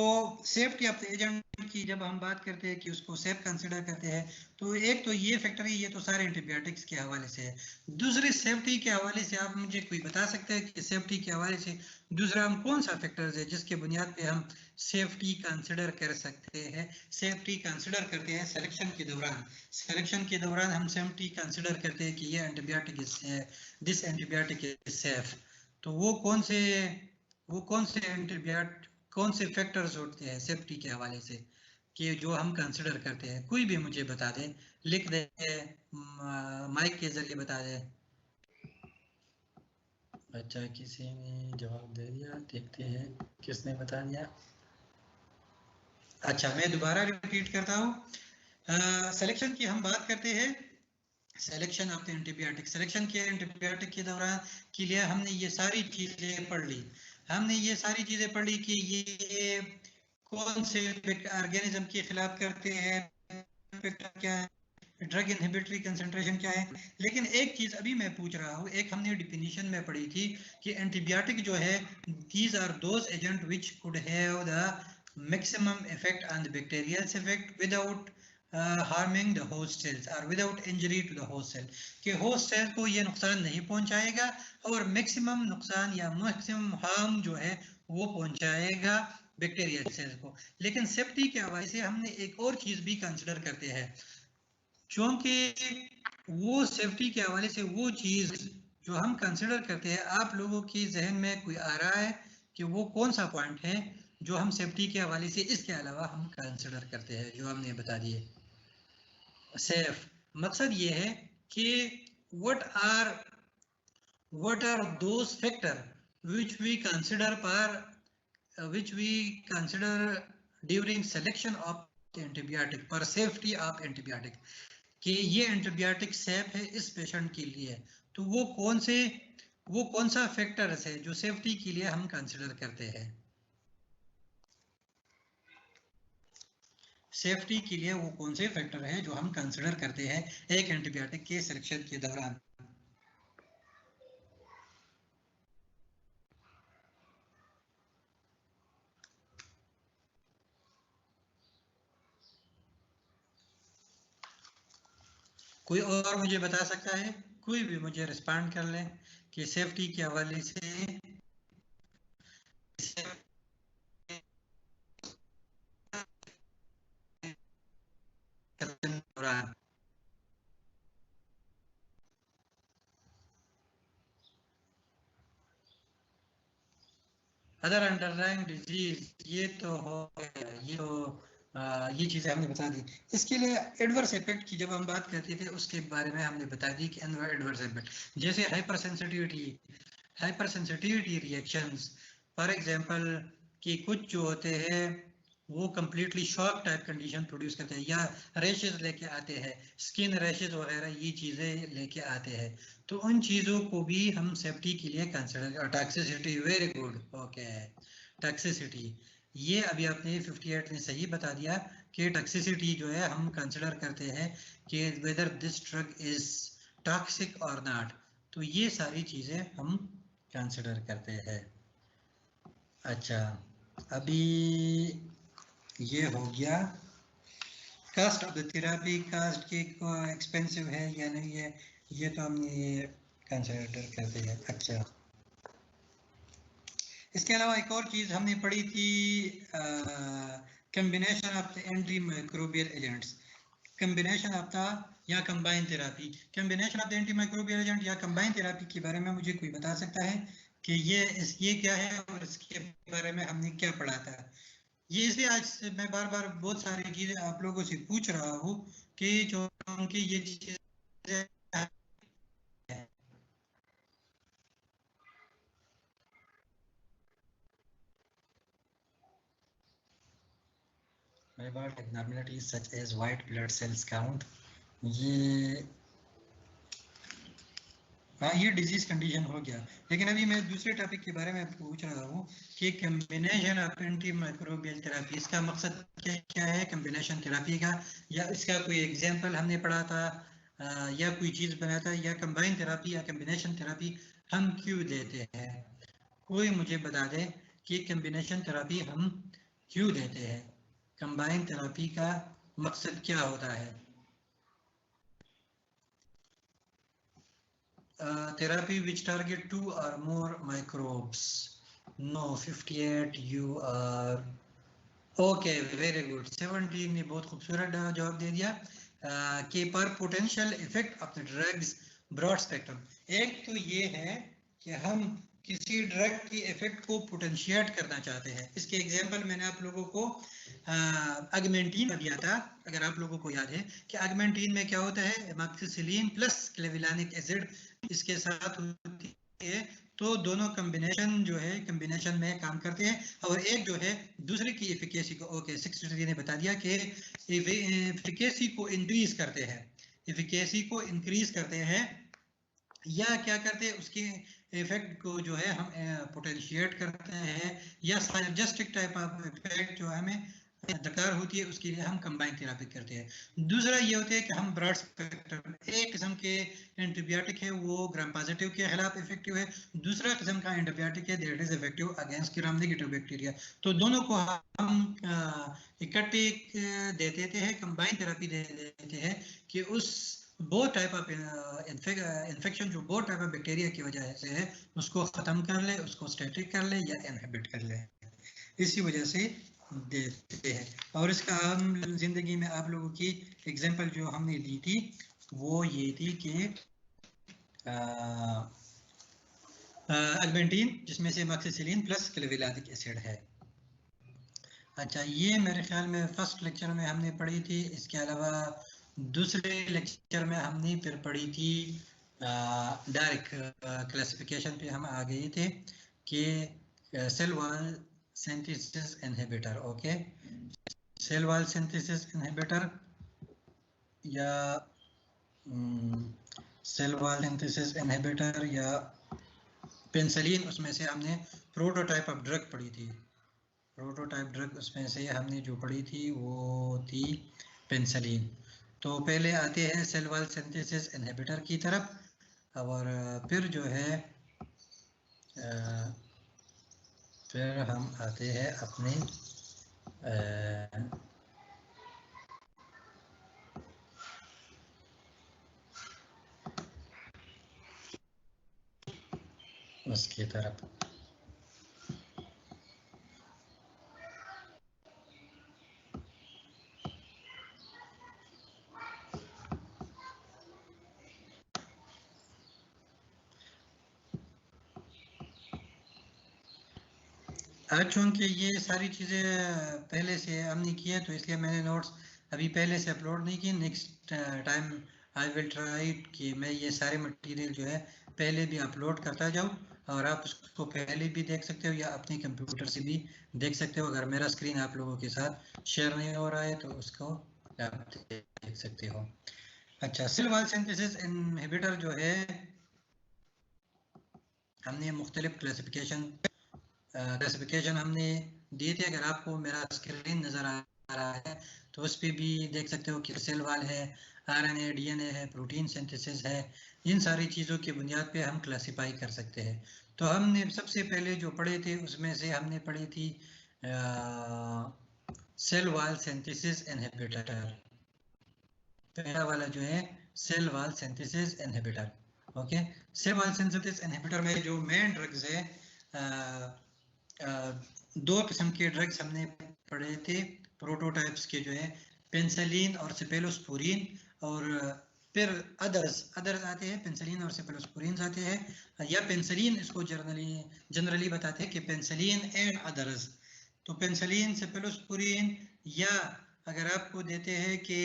Speaker 2: सेफ्टी ऑफ द एजेंट की जब हम बात करते हैं कि उसको सेफ कंसिडर करते हैं, तो एक तो ये फैक्टर है, ये तो सारे एंटीबायोटिक्स के हवाले से है। दूसरी सेफ्टी के हवाले से आप मुझे कोई बता सकते हैं कि सेफ्टी के हवाले से दूसरा हम कौन सा फैक्टर्स है जिसके बुनियाद पे हम सेफ्टी कंसिडर कर सकते हैं? सेफ्टी कंसिडर करते हैं सिलेक्शन के दौरान। सिलेक्शन के दौरान हम सेफ्टी कंसिडर करते हैं कि ये antibiotic this antibiotic is safe. तो वो कौन से एंटीबायोटिक, कौन से फैक्टर्स होते हैं सेफ्टी के हवाले से कि जो हम कंसिडर करते हैं? कोई भी मुझे बता दे, लिख दे, माइक के जरिए बता दे। अच्छा, किसी ने जवाब दे दिया, देखते हैं किसने बता दिया। अच्छा, मैं दोबारा रिपीट करता हूँ। सिलेक्शन की हम बात करते हैं, selection of the antibiotic. Selection के एंटीबायोटिक के दौरान के लिए हमने ये सारी चीजें पढ़ ली। हमने ये सारी चीजें पढ़ी कि ये कौन से ऑर्गेनिज्म के खिलाफ करते हैं, क्या है, ड्रग इनहिबिटरी कंसंट्रेशन क्या है। लेकिन एक चीज अभी मैं पूछ रहा हूँ, एक हमने डिफिनीशन में पढ़ी थी कि एंटीबायोटिक जो है, these are those agent which could have the maximum effect on the bacterial effect without harming the host cells और without injury to the host cell, कि होस्ट सेल को ये नुकसान नहीं पहुंचाएगा और मैक्सिमम नुकसान या मैक्सिमम हार्म जो है वो पहुंचाएगा बैक्टीरियल सेल्स को। लेकिन सेफ्टी के हवाले से हमने एक और चीज भी कंसिडर करते हैं, क्योंकि वो सेफ्टी के हवाले से वो चीज जो हम कंसिडर करते हैं, आप लोगों की जहन में कोई आ रहा है कि वो कौन सा पॉइंट है जो हम सेफ्टी के हवाले से इसके अलावा हम कंसिडर करते हैं, जो हमने बता दिए सेफ? मकसद ये है कि what are those factor which we consider during selection of antibiotic for safety of antibiotic, कि ये एंटीबायोटिक सेफ है इस पेशेंट के लिए। तो वो कौन सा फैक्टर्स है जो सेफ्टी के लिए हम कंसिडर करते हैं? सेफ्टी के लिए वो कौन से फैक्टर है जो हम कंसिडर करते हैं एक एंटीबायोटिक के सिलेक्शन के दौरान? कोई और मुझे बता सकता है? कोई भी मुझे रिस्पॉन्ड कर ले कि सेफ्टी के हवाले से दौरान अदर अंडरलाइंग डिजीज, ये तो हो गया, ये तो ये चीज़ें हमने बता दी। इसके लिए एडवर्स इफेक्ट की जब हम बात करते थे उसके बारे में हमने बता दी कि एडवर्स इफेक्ट जैसे hyper sensitivity reactions, for example कि कुछ जो होते हैं वो completely shock type condition produce करते हैं या रैशेज लेके आते हैं, स्किन रैशेज वगैरह ये चीज़ें लेके आते हैं, तो उन चीज़ों को भी हम सेफ्टी के लिए consider. Toxicity, very good, okay, toxicity, ये अभी आपने 58 ने सही बता दिया कि टॉक्सिसिटी जो है हम कंसिडर करते हैं कि whether this drug is toxic और नॉट, तो ये सारी चीज़ें हम कंसिडर करते हैं। अच्छा, अभी ये हो गया cost of the therapy, cost के एक्सपेंसिव है या नहीं है, ये तो हम ये कंसिडर करते हैं। अच्छा, इसके अलावा एक और चीज़ हमने पढ़ी थी, combination of the anti microbial agents, combination of the या combine therapy, combination of the anti microbial agent या कंबाइन थेरेपी के बारे में मुझे कोई बता सकता है कि ये क्या है और इसके बारे में हमने क्या पढ़ा था? ये इसलिए आज मैं बार बार बहुत सारी चीज़ें आप लोगों से पूछ रहा हूँ कि जो उनकी ये चीज़ें about abnormalities such as white blood cells count, ये हाँ ये डिजीज कंडीशन हो गया। लेकिन अभी मैं दूसरे टॉपिक के बारे में पूछ रहा हूँ कि combination of anti microbial therapy, इसका मकसद क्या है कम्बिनेशन थेरेपी का, या इसका कोई एग्जांपल हमने पढ़ा था या कोई चीज़ बनाया था, या कंबाइन थेरेपी या कम्बिनेशन थेरेपी हम क्यों देते हैं? कोई मुझे बता दे कि कम्बिनेशन थेरेपी हम क्यों देते हैं, कंबाइन थेरेपी का मकसद क्या होता है? Therapy which target 2 or more microbes. No, 58 you are okay, very good. 17 ने बहुत खूबसूरत जवाब दे दिया कि पर potential effect of the drugs broad spectrum. एक तो ये है कि हम किसी ड्रग की इफेक्ट को पोटेंशिएट करना चाहते हैं। इसके एग्जांपल मैंने आप लोगों को अगमेंटीन दिया था, अगर आप लोगों को याद है कि अगमेंटीन में क्या होता है, एमॉक्सिसिलिन प्लस क्लेविलानिक एसिड इसके साथ होती है, तो दोनों कॉम्बिनेशन जो है कॉम्बिनेशन में काम करते हैं और एक जो है दूसरे की एफिकेसी को, ओके 63 ने बता दिया कि एफिकेसी को इंक्रीज करते हैं, एफिकेसी को इंक्रीज करते हैं या क्या करते हैं उसके इफेक्ट को जो है हम पोटेंशिएट करते हैं, या साइनर्जिस्टिक टाइप ऑफ इफेक्ट जो हमें दरकार होती है उसके लिए हम कंबाइन थेरेपी करते हैं। दूसरा ये होता है कि हम ब्रॉड स्पेक्ट्रम, एक किस्म के एंटीबायोटिक है वो ग्राम पॉजिटिव के खिलाफ इफेक्टिव है, दूसरा किस्म का एंटीबायोटिक है that is effective against gram negative bacteria, तो दोनों को हम इकट्ठे दे देते हैं, कंबाइन थेरेपी दे देते हैं कि उस बोथ टाइप ऑफ इन्फेक्शन जो बोथ टाइप ऑफ बैक्टीरिया की वजह से है उसको ख़त्म कर ले, उसको स्टैटिक कर ले या इनहिबिट कर ले, इसी वजह से देते हैं। और इसका आम जिंदगी में आप लोगों की एग्जांपल जो हमने दी थी वो ये थी कि अगमेंटीन जिसमें से एमॉक्सिसिलिन प्लस क्लेविलानिक एसिड है। अच्छा, ये मेरे ख्याल में फर्स्ट लेक्चर में हमने पढ़ी थी, इसके अलावा दूसरे लेक्चर में हमने फिर पढ़ी थी डायरेक्ट क्लासिफिकेशन पे हम आ गए थे कि cell wall synthesis inhibitor, okay, cell wall synthesis inhibitor या सेल वॉल सिंथेसिस इनहिबिटर या पेनिसिलिन, उसमें से हमने प्रोटोटाइप ऑफ ड्रग पढ़ी थी, प्रोटोटाइप ड्रग उसमें से हमने जो पढ़ी थी वो थी पेनिसिलिन। तो पहले आते हैं सेल वॉल सिंथेसिस इनहिबिटर की तरफ और फिर जो है फिर हम आते हैं अपने उसकी तरफ। आज चूँकि ये सारी चीज़ें पहले से हमने की है तो इसलिए मैंने नोट्स अभी पहले से अपलोड नहीं किए। Next time I will try कि मैं ये सारे मटेरियल जो है पहले भी अपलोड करता जाऊँ और आप उसको पहले भी देख सकते हो या अपने कंप्यूटर से भी देख सकते हो। अगर मेरा स्क्रीन आप लोगों के साथ शेयर नहीं हो रहा है तो उसको आप देख सकते हो। अच्छा, सेल वॉल सिंथेसिस इनहिबिटर जो है हमने मुख्तलिफ क्लासिफिकेशन हमने दिए थे। अगर आपको मेरा स्क्रीन नज़र आ रहा है तो उस पर भी देख सकते हो कि सेल वॉल है, आरएनए, डीएनए है, प्रोटीन सिंथेसिस है। इन सारी चीज़ों की बुनियाद पे हम क्लासिफाई कर सकते हैं। तो हमने सबसे पहले जो पढ़े थे उसमें से हमने पढ़ी थी सेल वॉल सिंथेसिस इनहिबिटर। पहला वाला जो है cell wall synthesis inhibitor. Okay, cell wall synthesis inhibitor में जो मेन ड्रग्स है, दो किस्म के ड्रग्स हमने पढ़े थे प्रोटोटाइप्स के, जो है पेनिसिलिन और सेफेलोस्पोरिन, और फिर अदर्स आते हैं, पेनिसिलिन और सेफेलोस्पोरिन आते हैं, या पेनिसिलिन इसको जनरली बताते हैं कि पेनिसिलिन एंड अदर्स। तो पेनिसिलिन, सेफेलोस्पोरिन, या अगर आपको देते हैं कि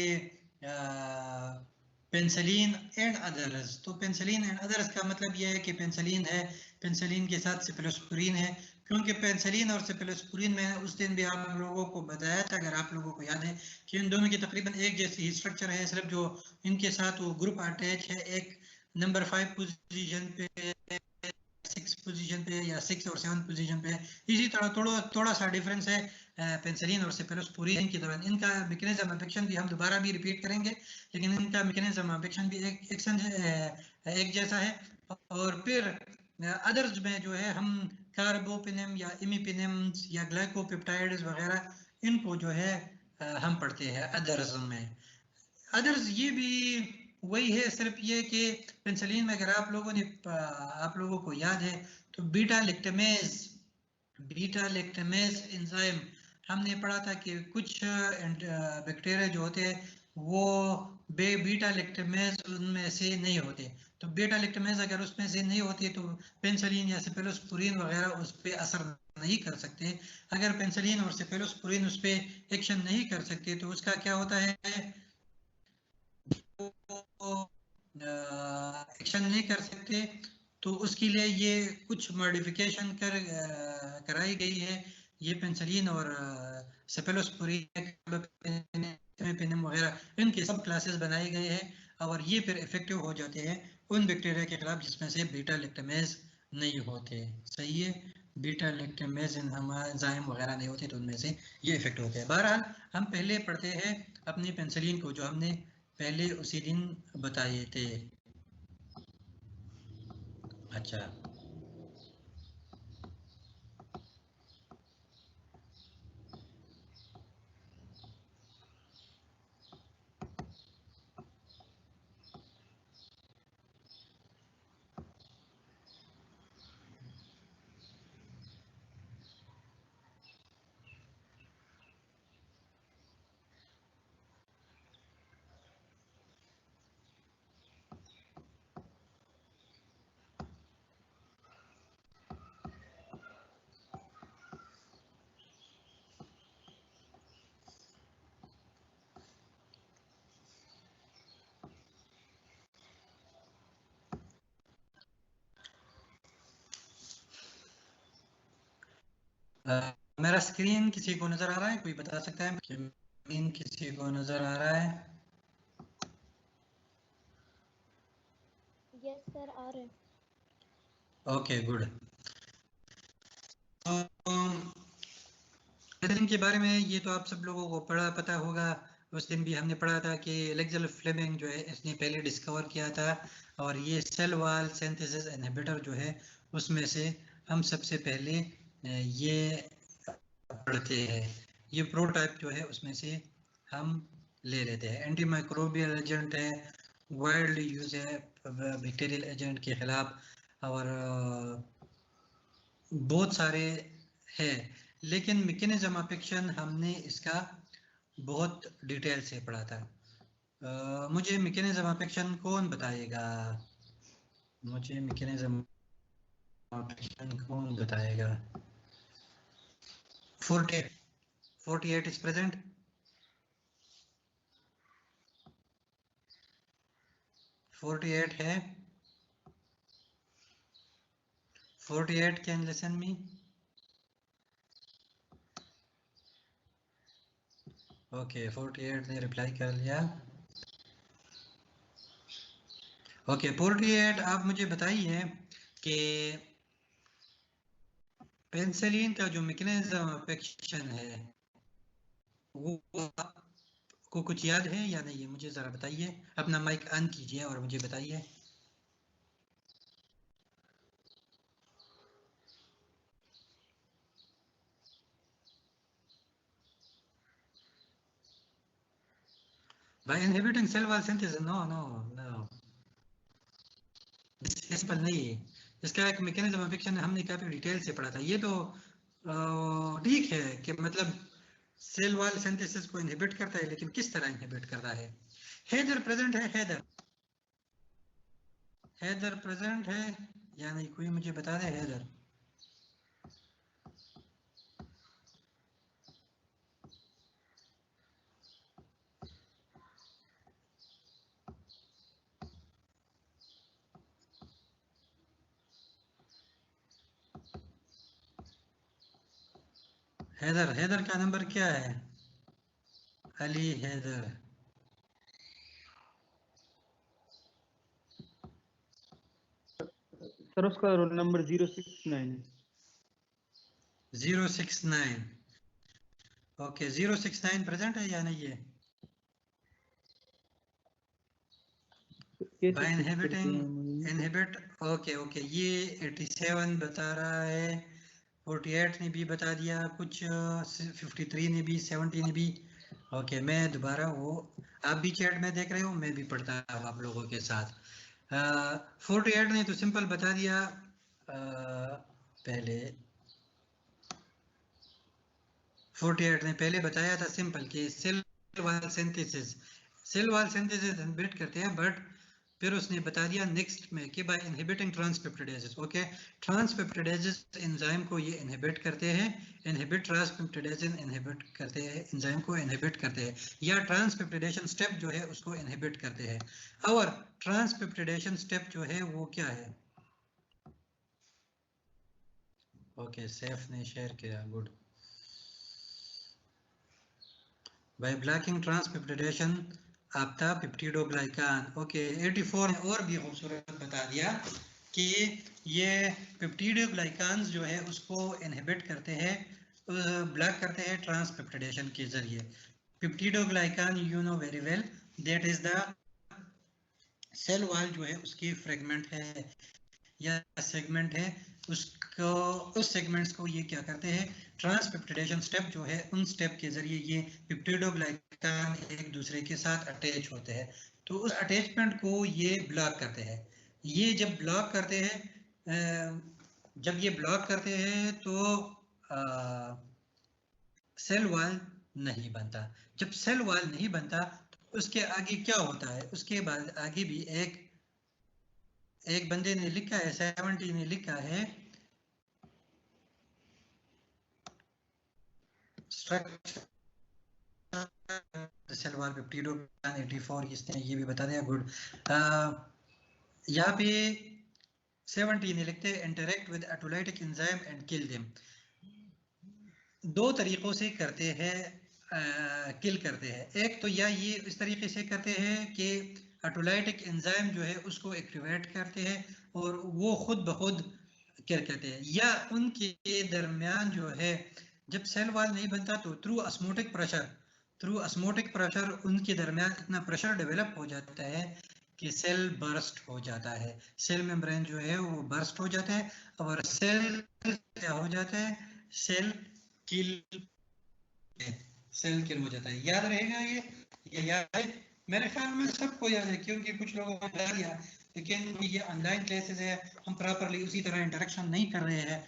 Speaker 2: पेनिसिलिन एंड अदर्स, तो पेनिसिलिन एंड अदर्स का मतलब यह है कि पेनिसिलिन है, पेनिसिलिन के साथ सेफेलोस्पोरिन है, क्योंकि पेनिसिलिन और सेफेलोस्पोरिन में उस दिन भी आप लोगों को बताया था, अगर आप लोगों को याद है, कि इन दोनों की तकरीबन एक जैसी स्ट्रक्चर है, सिर्फ जो इनके साथ वो ग्रुप अटैच है, एक नंबर 5 पोजीशन पे, 6 पोजीशन पे, या 6 और 7 पोजीशन पे। इसी तरह थोड़ा सा डिफरेंस है पेनिसिलिन और सेफेलोस्पोरिन के दौरान। इनका मैकेनिज्म ऑफ एक्शन भी हम दोबारा भी रिपीट करेंगे, लेकिन इनका मैकेनिज्म ऑफ एक्शन भी एक जैसा है। और फिर अदर्स में जो है हम कार्बोपिनेम या इमिपिनेम या ग्लाइकोपेप्टाइड्स वगैरह, इनको जो है हम पढ़ते हैं अदर्स में। अदर्स ये भी वही है, सिर्फ ये कि पेनिसिलिन में अगर आप लोगों को याद है तो बीटा लैक्टेमेज एंजाइम हमने पढ़ा था कि कुछ बैक्टीरिया जो होते हैं वो बीटा लैक्टेमेज उनमें से नहीं होते। तो बीटा लैक्टेमेज अगर उसमें से नहीं होती तो पेनिसिलिन या सेफेलोस्पोरिन वगैरह उस पर असर नहीं कर सकते। अगर पेनिसिलिन और सेफेलोस्पोरिन उस पर एक्शन नहीं कर सकते तो उसका क्या होता है, एक्शन नहीं कर सकते, तो उसके लिए ये कुछ मॉडिफिकेशन कराई गई है। ये पेनिसिलिन और सेफेलोस्पोरिन वगैरह इनके सब क्लासेस बनाए गए हैं, और ये फिर इफेक्टिव हो जाते हैं उन बैक्टीरिया के खिलाफ जिसमें से बीटा लैक्टेमेज नहीं होते। सही है, बीटा लैक्टेमेज एंजाइम वगैरह नहीं होते तो उनमें से ये इफेक्ट होते हैं। बहरहाल हम पहले पढ़ते हैं अपनी पेनिसिलिन को, जो हमने पहले उसी दिन बताए थे। अच्छा, मेरा स्क्रीन किसी को नजर आ रहा है? कोई बता सकता है कि स्क्रीन किसी को नजर आ रहा है?
Speaker 4: यस सर, आ रहे हैं।
Speaker 2: Okay, good. तो के बारे में ये तो आप सब लोगों को पता होगा। उस दिन भी हमने पढ़ा था कि एलेक्जेंडर फ्लेमिंग जो है इसने पहले डिस्कवर किया था, और ये सेल वॉल सिंथेसिस इनहिबिटर जो है उसमें से हम सबसे पहले ये पढ़ते हैं। ये प्रोटाइप जो है उसमें से हम ले लेते हैं। एंटी माइक्रोबियल एजेंट है, वाइडली यूज है बैक्टीरियल एजेंट के खिलाफ, और बहुत सारे है, लेकिन मैकेनिज्म ऑफ एक्शन हमने इसका बहुत डिटेल से पढ़ा था। मुझे मैकेनिज्म ऑफ एक्शन कौन बताएगा? मुझे मैकेनिज्म ऑफ एक्शन कौन बताएगा? 48 is present. है 48 can listen me. ओके 48 ने रिप्लाई कर लिया. ओके 48 आप मुझे बताइए कि पेनिसिलिन का जो मैकेनिज्म ऑफ एक्शन है वो आपको कुछ याद है या नहीं है? मुझे जरा बताइए. अपना माइक ऑन कीजिए और मुझे बताइए. By inhibiting cell wall synthesis, no. Simple नहीं है. इसका एक मैकेनिज्म ऑफ एक्शन हमने काफी डिटेल से पढ़ा था. ये तो ठीक है कि मतलब सेल वॉल सिंथेसिस को इनहिबिट करता है, लेकिन किस तरह इनहिबिट करता है? हैदर प्रेजेंट है. हैदर प्रेजेंट है या नहीं? कोई मुझे बता दे. हैदर हैदर का नंबर क्या है? अली हैदर.
Speaker 1: सर उसका रोल नंबर 069.
Speaker 2: 069. ओके 069 प्रेजेंट है या नहीं है? By inhibit. ओके ये 87 बता रहा है. 48 ने भी बता दिया कुछ. 53 ने भी, 70 ने भी. ओके मैं दोबारा वो, आप भी चैट में देख रहे हो, मैं भी पढ़ता हूँ आप लोगों के साथ. 48 ने तो सिंपल बता दिया. पहले 48 ने पहले बताया था सिंपल कि सेल वॉल सिंथेसिस इनहिबिट करते हैं, बट फिर उसने बता दिया नेक्स्ट में कि बाय इनहिबिटिंग ट्रांसपेप्टिडेजेस. ओके ट्रांसपेप्टिडेजेस एंजाइम को ये इनहिबिट करते हैं. ट्रांसपेप्टिडेशन इनहिबिट करते हैं, एंजाइम को इनहिबिट करते हैं, या ट्रांसपेप्टिडेशन स्टेप जो है उसको इनहिबिट करते हैं. और ट्रांसपेप्टिडेशन स्टेप जो है वो क्या है? ओके सैफ ने शेयर किया. Good. By blocking transpeptidation of the peptidoglycan. Okay 84 ने और भी खूबसूरत बता दिया कि ये पेप्टिडोग्लाइकान्स जो है उसको इनहिबिट करते हैं, ब्लॉक करते हैं ट्रांसपेप्टिडेशन के जरिए. Peptidoglycan you know very well, that is the cell wall जो है उसकी फ्रेगमेंट है या सेगमेंट है. उसको उस सेगमेंट्स को ये क्या करते हैं? ट्रांसपेप्टिडेशन स्टेप जो है उन स्टेप के जरिए ये पेप्टिडोग्लाइकान एक दूसरे के साथ अटैच होते हैं. तो उस अटैचमेंट को ये ब्लॉक करते हैं. ये जब ब्लॉक करते हैं तो सेल वॉल नहीं बनता. जब सेल वॉल नहीं बनता तो उसके आगे क्या होता है? उसके बाद आगे भी एक बंदे ने लिखा है, 70 ने लिखा है, सेल वॉल पेप्टिडोग्लाइकान 84 इसने ये भी बता दिया. गुड. यहाँ पे 70 ने लिखते हैं interact with autolytic enzyme and kill them. दो तरीकों से करते हैं, किल करते हैं. एक तो या ये इस तरीके से करते हैं कि ऑटोलाइटिक एंजाइम जो है उसको एक्टिवेट करते हैं और वो खुद ब खुद किल करते हैं, या उनके दरमियान जो है जब सेल वॉल नहीं बनता तो थ्रू ऑस्मोटिक प्रेशर उनके दरमियान इतना प्रेशर डेवलप हो जाता है कि सेल बर्स्ट हो जाता है. सेल मेम्ब्रेन जो है वो बर्स्ट हो जाता है और सेल क्या हो जाता है? सेल किल हो जाता है. याद रहेगा ये याद है? मेरे ख्याल में सबको याद है, क्योंकि कुछ लोगों ने बता दिया, लेकिन ये ऑनलाइन क्लासेस है, हम प्रॉपरली उसी तरह इंटरेक्शन नहीं कर रहे हैं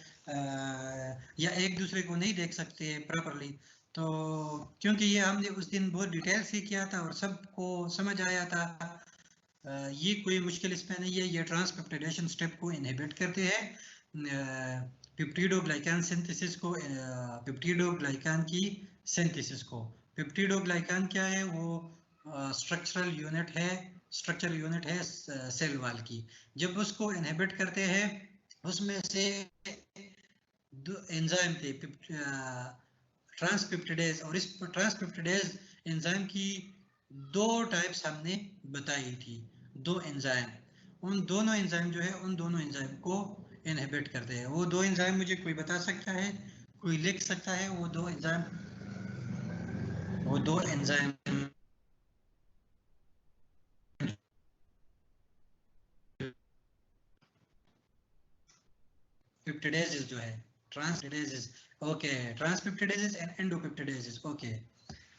Speaker 2: या एक दूसरे को नहीं देख सकते प्रॉपरली. तो क्योंकि ये हमने उस दिन बहुत डिटेल से किया था और सबको समझ आया था. ये कोई मुश्किल इसमें नहीं है. ये ट्रांसपेप्टिडेशन स्टेप को इनहिबिट करते हैं. पेप्टिडोग्लाइकान सिंथेसिस को, पेप्टिडोग्लाइकान की सिंथेसिस को। पेप्टिडोग्लाइकान क्या है? वो स्ट्रक्चरल यूनिट है सेल वॉल की। जब उसको इनहिबिट करते हैं उसमें से दो एंजाइम थे, ट्रांसपेप्टिडेज, और इस ट्रांसपेप्टिडेज एंजाइम की दो टाइप्स हमने बताई थी, दो एंजाइम। उन दोनों एंजाइम जो है उन दोनों एंजाइम को इनहिबिट करते हैं। वो दो एंजाइम मुझे कोई बता सकता है, कोई लिख सकता है? वो दो एंजाइम पेप्टिडेजेस जो है, ट्रांसपेप्टिडेजेस, ओके, ट्रांसपेप्टिडेजेस एंड एंडोपेप्टिडेजेस, ओके।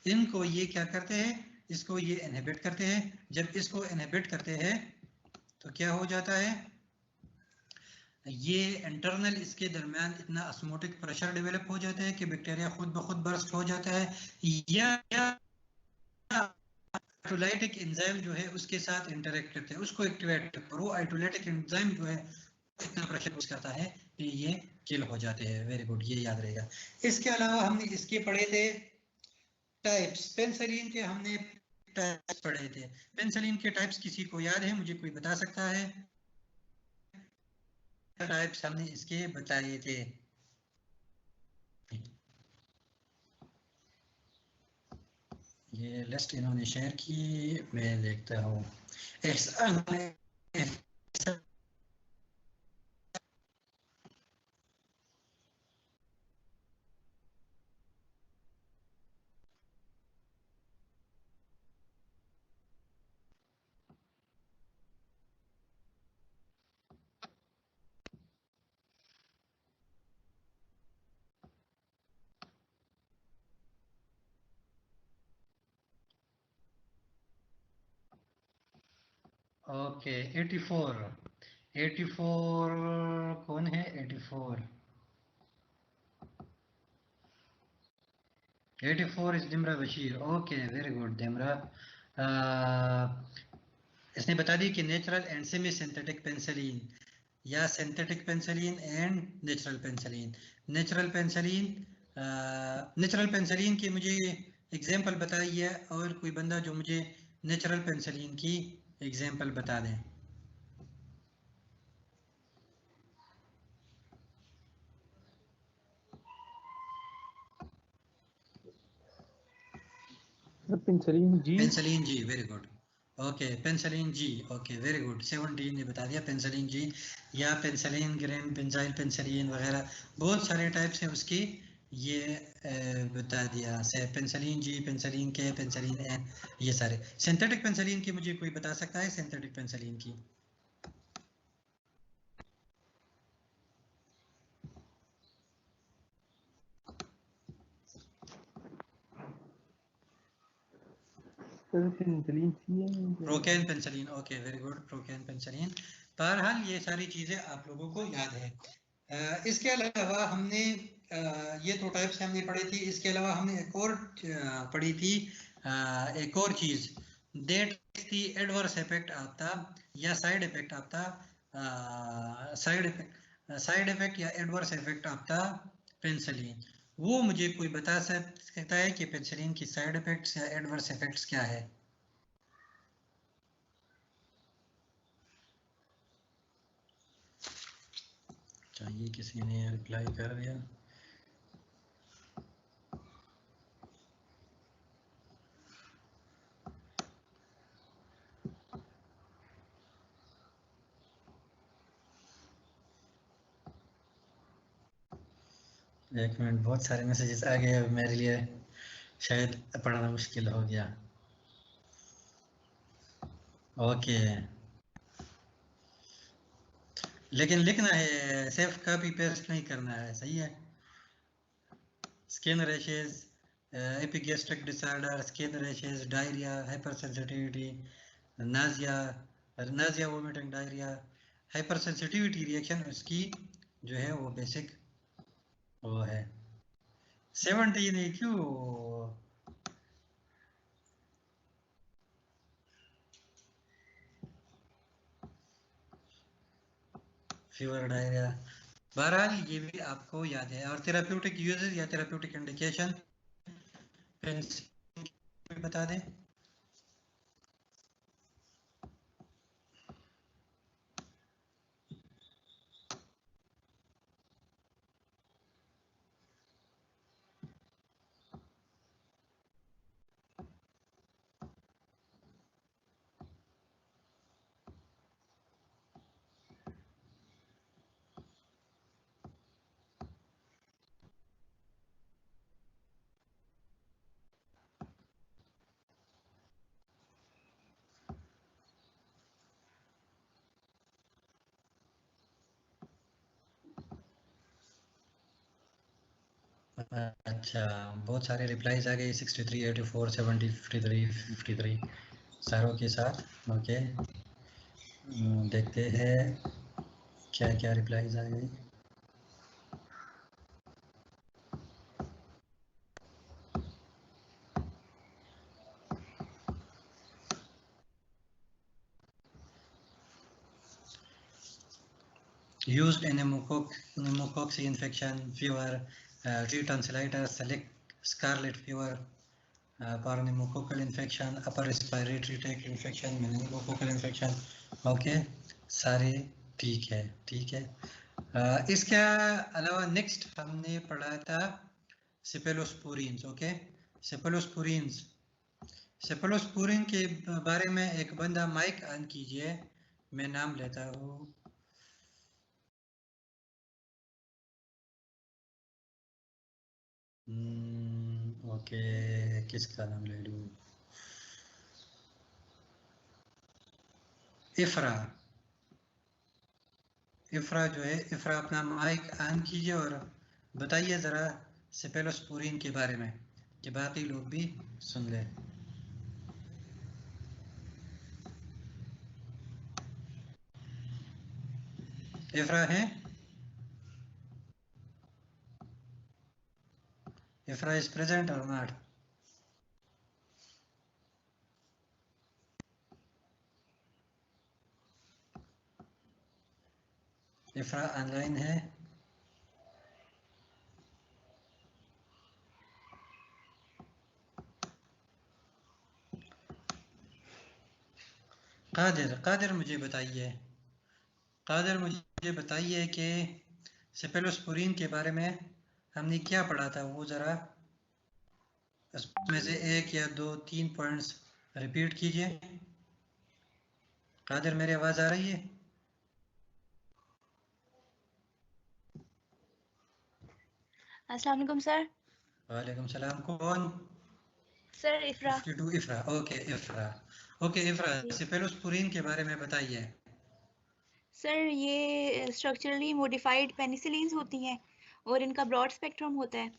Speaker 2: इनको ये क्या करते हैं? इसको ये इनहिबिट करते हैं। जब इसको इनहिबिट करते हैं तो क्या हो जाता है? ये इंटरनल इसके दरमियान इतना ऑस्मोटिक प्रेशर डेवलप हो जाता है कि बैक्टीरिया खुद ब खुद बर्स्ट हो जाता है, या आइटोलाइटिक एंजाइम जो है उसके साथ इंटरेक्ट करते हैं, उसको एक्टिवेट, और वो आइटोलाइटिक एंजाइम जो है इतना प्रेशर यूज करता है कि ये किल हो जाते हैं। वेरी गुड, ये याद रहेगा। इसके अलावा हमने इसके पढ़े थे टाइप्स, पेनिसिलिन के हमने टाइप्स पढ़े थे। पेनिसिलिन के टाइप्स किसी को याद है? मुझे कोई बता सकता है? टाइप्स हमने इसके बताए थे। ये लिस्ट इन्होंने शेयर की, मैं देखता हूँ। ओके, 84 कौन है? 84 is Dimra Bashir. Okay, very good Dimra. इसने बता दी कि natural and semi synthetic penicillin, या synthetic penicillin and natural penicillin. Natural penicillin की मुझे एग्जांपल बताइए, और कोई बंदा जो मुझे नेचुरल पेनिसिलिन की एग्जांपल बता दें।
Speaker 1: Penicillin G.
Speaker 2: Penicillin G, very good. Okay, penicillin G, okay, very good. 17 ने बता दिया पेनिसिलिन जी, या पेनिसिलिन ग्रेन, बेंजाइल पेनिसिलिन वगैरह बहुत सारे टाइप्स हैं उसकी, ये बता दिया। से पेनिसिलिन जी, पेनिसिलिन के, पेनिसिलिन एन, ये सारे। सिंथेटिक पेनिसिलिन की मुझे कोई बता सकता है? सिंथेटिक पेनिसिलिन की
Speaker 1: पेनिसिलिन सी है।
Speaker 2: Procaine penicillin, okay, very good, procaine penicillin. बहरहाल ये सारी चीजें आप लोगों को याद है। इसके अलावा हमने ये तो टाइप्स हमने पढ़ी थी। इसके अलावा हमने एक और पढ़ी थी, एक और चीज, that is the adverse effect of the, या side effect of the, side effect या adverse effect of the penicillin. वो मुझे कोई बता सकता है कि पेनिसिलिन की साइड इफेक्ट्स या एडवर्स इफेक्ट्स क्या है? चाहिए, किसी ने रिप्लाई कर दिया। एक मिनट, बहुत सारे मैसेजेस आ गए, अब मेरे लिए शायद पढ़ना मुश्किल हो गया। ओके, लेकिन लिखना है, सिर्फ कॉपी पेस्ट नहीं करना है, सही है? Skin rashes, epigastric disorder, skin rashes, diarrhoea, hypersensitivity, Nazia, vomiting, diarrhoea, hypersensitivity reaction, उसकी जो है वो बेसिक वो है। 17 ने क्यों? फीवर, डायरिया, बहरहाल ये भी आपको याद है। और थेराप्यूटिक यूजेस या थेराप्यूटिक इंडिकेशन बता दें। अच्छा, बहुत सारे रिप्लाईज आ गए 63, 84, 70, 53, 53 सारों के साथ। ओके, देखते हैं क्या क्या रिप्लाईज आ गए। Used in pneumococci infection, fever, T-tonsillitis, scarlet fever, for pneumococcal infection, upper respiratory tract infection, meningococcal infection. Okay, सारे ठीक है, ठीक है। इसके अलावा नेक्स्ट हमने पढ़ा था सेफेलोस्पोरिन्स। ओके, सेफेलोस्पोरिन्स, सेफेलोस्पोरिन के बारे में एक बंदा माइक ऑन कीजिए, मैं नाम लेता हूँ। ओके, किसका नाम ले लूँ? इफ्रा, इफ्रा जो है, इफ्रा अपना माइक ऑन कीजिए और बताइए ज़रा सेफेलोस्पोरिन के बारे में, कि बाकी लोग भी सुन लें। इफ्रा है? इफ्रा इज प्रेजेंट और नॉट? इफ्रा ऑनलाइन है? कादिर, कादिर मुझे बताइए, कादिर मुझे बताइए कि सेफेलोस्पोरिन के बारे में हमने क्या पढ़ा था, वो ज़रा इसमें से 1 या 2 3 पॉइंट्स रिपीट कीजिए। कादिर, मेरी आवाज़ आ रही है?
Speaker 6: अस्सलाम वालेकुम सर।
Speaker 2: वालेकुम सलाम। कौन?
Speaker 6: सर इफ्रा।
Speaker 2: 52 इफ्रा। ओके इफ्रा, ओके इफ्रा, सेफेलोस्पोरिन के बारे में बताइए।
Speaker 6: सर ये स्ट्रक्चरली मॉडिफाइड पेनिसिलिन्स होती हैं और इनका ब्रॉड स्पेक्ट्रम होता है।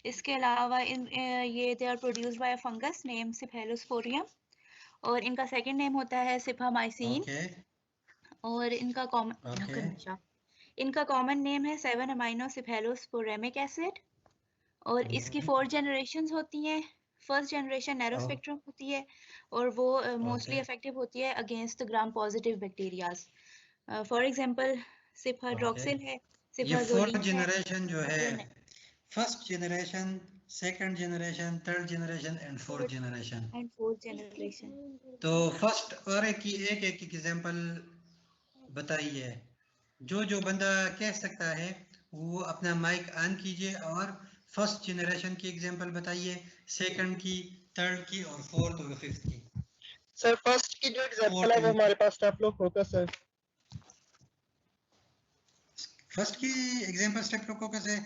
Speaker 6: इसके अलावा ये they are produced by a fungus name cephalosporium और इनका सेकंड नेम होता है सिफामाइसिन। और इनका कॉमन नेम है 7 अमाइनो सिफेलोस्पोरेमिक एसिड और इसकी 4 जनरेशंस होती हैं। फर्स्ट जनरेशन नैरो स्पेक्ट्रम होती है और वो मोस्टली इफेक्टिव होती है against gram positive bacterias. For example cefadroxil है,
Speaker 2: ये 4
Speaker 6: सिफाजोलिन
Speaker 2: जनरेशन जो है, first generation, second generation, third generation and fourth generation. तो फर्स्ट और एक एग्जांपल बताइए। जो बंदा कह सकता है वो अपना माइक ऑन कीजिए और फर्स्ट जनरेशन की एग्जांपल बताइए, सेकंड की, थर्ड की और फोर्थ और फिफ्थ की।
Speaker 3: सर फर्स्ट की जो एग्जांपल है वो हमारे पास स्टेप्लो फोकस है।
Speaker 2: फर्स्ट की एग्जांपल स्टेप्लोकोकस है?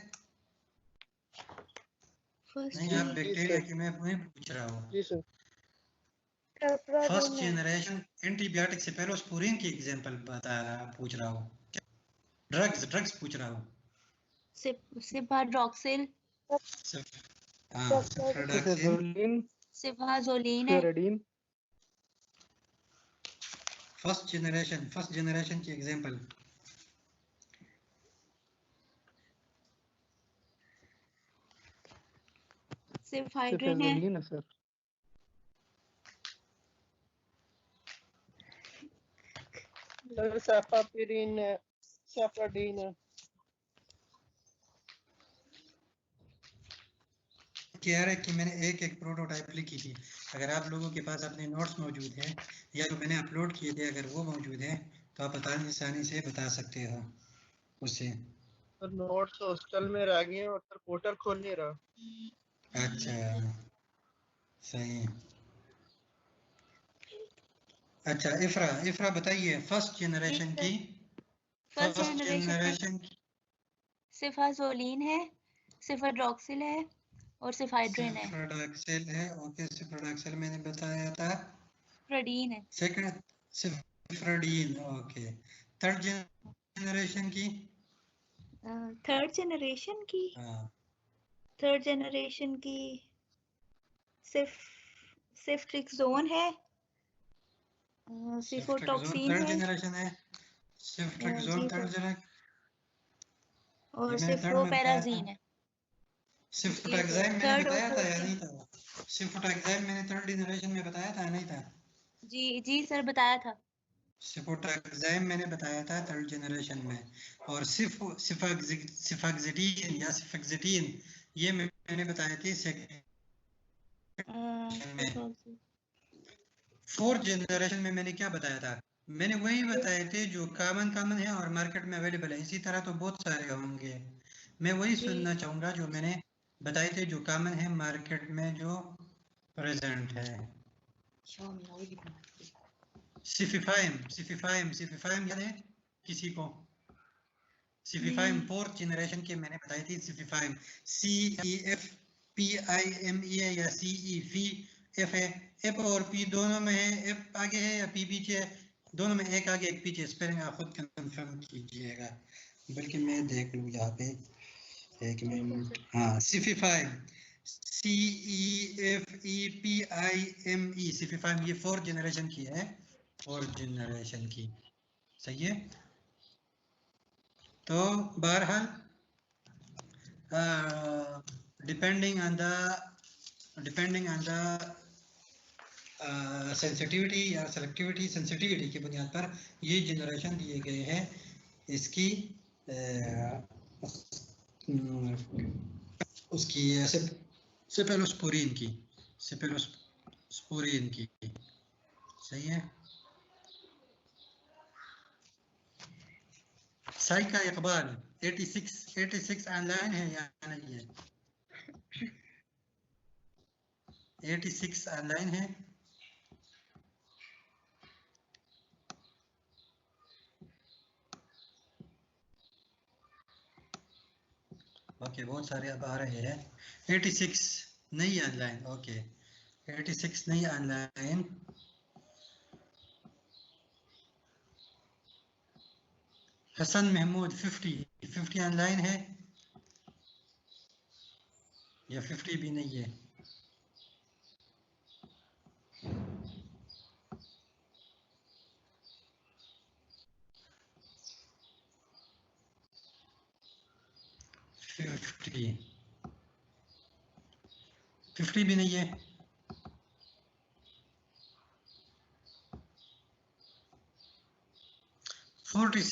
Speaker 2: नहीं, आप बैक्टीरिया की मैं पूछ रहा हूँ।
Speaker 3: जी सर।
Speaker 2: फर्स्ट जनरेशन एंटीबायोटिक सेफेलोस्पोरिन की एग्जांपल पूछ रहा हूँ। ड्रग्स पूछ रहा हूँ।
Speaker 6: सिफाड्रॉक्सिल, सिफाजोलिन है।
Speaker 2: फर्स्ट जनरेशन की एग्जांपल।
Speaker 6: सिफाइड्रिन है
Speaker 3: सर। सर सेफापिरिन है, सेफाडीन है।
Speaker 2: क्या है कि मैंने एक प्रोटोटाइप लिखी थी। अगर आप लोगों के पास अपने नोट्स मौजूद हैं या जो मैंने अपलोड किए थे अगर वो मौजूद हैं तो आप आसानी से बता सकते हो उसे।
Speaker 3: सर नोट्स हॉस्टल में रह गए हैं और सर पोर्टल खोल नहीं रहा।
Speaker 2: अच्छा सही। अच्छा इफ्रा बताइए फर्स्ट जनरेशन की
Speaker 6: सिफाजोलिन है, सिफाड्रॉक्सिल है और सिफाइड्रिन है।
Speaker 2: सिफाडॉक्सिल है, ओके सिफाडॉक्सिल मैंने बताया था।
Speaker 6: सिफराडीन है।
Speaker 2: Second cephradine, okay. Third generation की
Speaker 6: थर्ड जनरेशन की
Speaker 2: हाँ
Speaker 6: सिफ्ट्रिक्सोन है,
Speaker 2: सिफ्ट्रिक्सोन
Speaker 6: सिफोटॉक्सिन
Speaker 2: थर्ड
Speaker 6: है
Speaker 2: जनरेशन है। सिफ्ट्रिक्सोन थर्ड जनरेशन
Speaker 6: और
Speaker 2: मैंने थर्ड में बताया था।
Speaker 6: सिफ्लोपेराजीन है।
Speaker 2: सिफ्टोक्साइम मैंने
Speaker 6: थर्ड और
Speaker 2: बताया था या
Speaker 6: थर्ड
Speaker 2: नहीं था? सिफ्टोक्साइम मैंने थर्ड जनरेशन में बताया था या नहीं था?
Speaker 6: जी सर बताया था।
Speaker 2: सिफोटोक्साइम मैंने बताया था थर्ड जनरेशन में। और सिफाक्सिडीन या सिफेक्सिडीन ये मैंने बताए थे सेकंड में। फोर्थ जनरेशन में मैंने क्या बताया था? मैंने वही बताए थे जो कॉमन है और मार्केट में अवेलेबल है। इसी तरह तो बहुत सारे होंगे, मैं वही सुनना चाहूंगा जो मैंने बताए थे जो कॉमन है मार्केट में जो प्रेजेंट है। सिफिफाइम याद है किसी को? सिफिफाइम फोर्थ जनरेशन के मैंने बताई थी। सिफिफाइम CEFPIME है या CEFF है। एफ और पी दोनों में है, एफ आगे है या पी पीछे है? दोनों में एक आगे एक पीछे। स्पेलिंग आप खुद कंफर्म कीजिएगा, बल्कि मैं देख लूँ यहाँ पे एक मिनट। हाँ सिफिफाइम CEFEPIME सिफिफाइम ये फोर्थ जनरेशन की है, फोर्थ जनरेशन की। सही है। तो बहरहाल डिपेंडिंग ऑन द सेंसिटिविटी या सेलेक्टिविटी, सेंसिटिविटी की बुनियाद पर ये जनरेशन दिए गए हैं इसकी उसकी सेफेलोस्पोरिन की। सही है। साइका इकबाल 86 ऑनलाइन है या नहीं है? 86 ऑनलाइन है? ओके बहुत सारे अब आ रहे हैं। 86 नहीं ऑनलाइन, ओके 86 नहीं ऑनलाइन। हसन महमूद 50 ऑनलाइन है या 50 भी नहीं है? फिफ्टी भी नहीं है। फोर्टी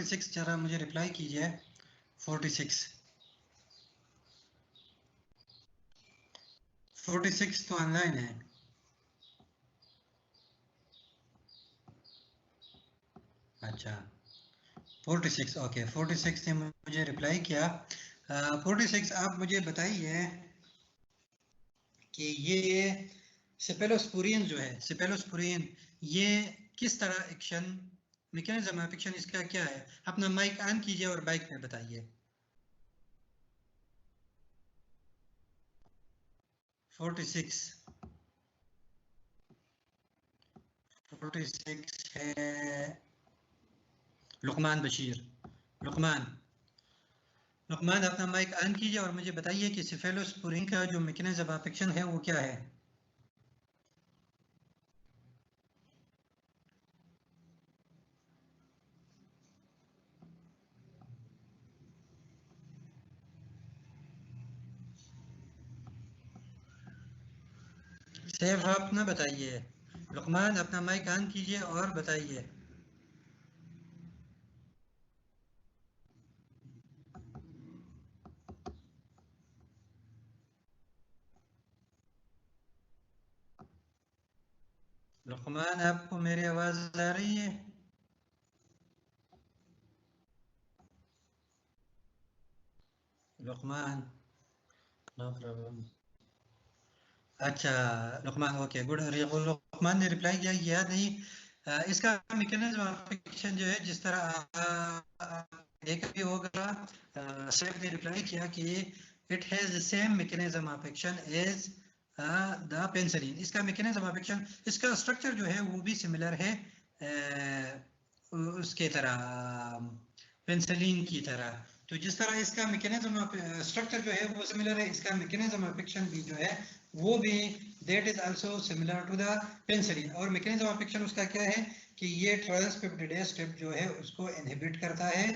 Speaker 2: सिक्स जरा मुझे रिप्लाई कीजिए। 46 तो ऑनलाइन है। अच्छा 46 ओके 46 ने मुझे रिप्लाई किया। 46 आप मुझे बताइए कि ये सेफेलोस्पोरिन जो है, सेफेलोस्पोरिन ये किस तरह एक्शन मैकेनिज्म ऑफ एक्शन इसका क्या है? अपना माइक ऑन कीजिए और बाइक में बताइए। 46 है लुकमान बशीर। लुकमान अपना माइक ऑन कीजिए और मुझे बताइए कि सेफेलोस्पोरिन का जो मैकेनिज्म ऑफ एक्शन है वो क्या है? सेफ आप ना बताइए। लुकमान अपना माइक ऑन कीजिए और बताइए। लुकमान, आपको मेरी आवाज आ रही है? Lukman, no problem. अच्छा लुकमान, ओके गुड। लुकमान ने रिप्लाई किया, याद नहीं। इसका मैकेनिज्म ऑफ एक्शन जो है, जिस तरह एक भी होगा, सैफ ने रिप्लाई किया कि it has the same mechanism of action as the penicillin. इसका मैकेनिज्म ऑफ एक्शन, इसका स्ट्रक्चर जो है वो भी सिमिलर है उसके तरह, पेनिसिलिन की तरह। तो जिस तरह इसका मैकेनिज्म ऑफ स्ट्रक्चर जो है वो सिमिलर है, इसका मैकेनिज्म ऑफ एक्शन भी जो है वो भी that is also similar to the penicillin. और मैकेनिज्म ऑफ एक्शन उसका क्या है कि ये ट्रांसपेप्टिडेज स्टेप जो है उसको इनहिबिट करता है,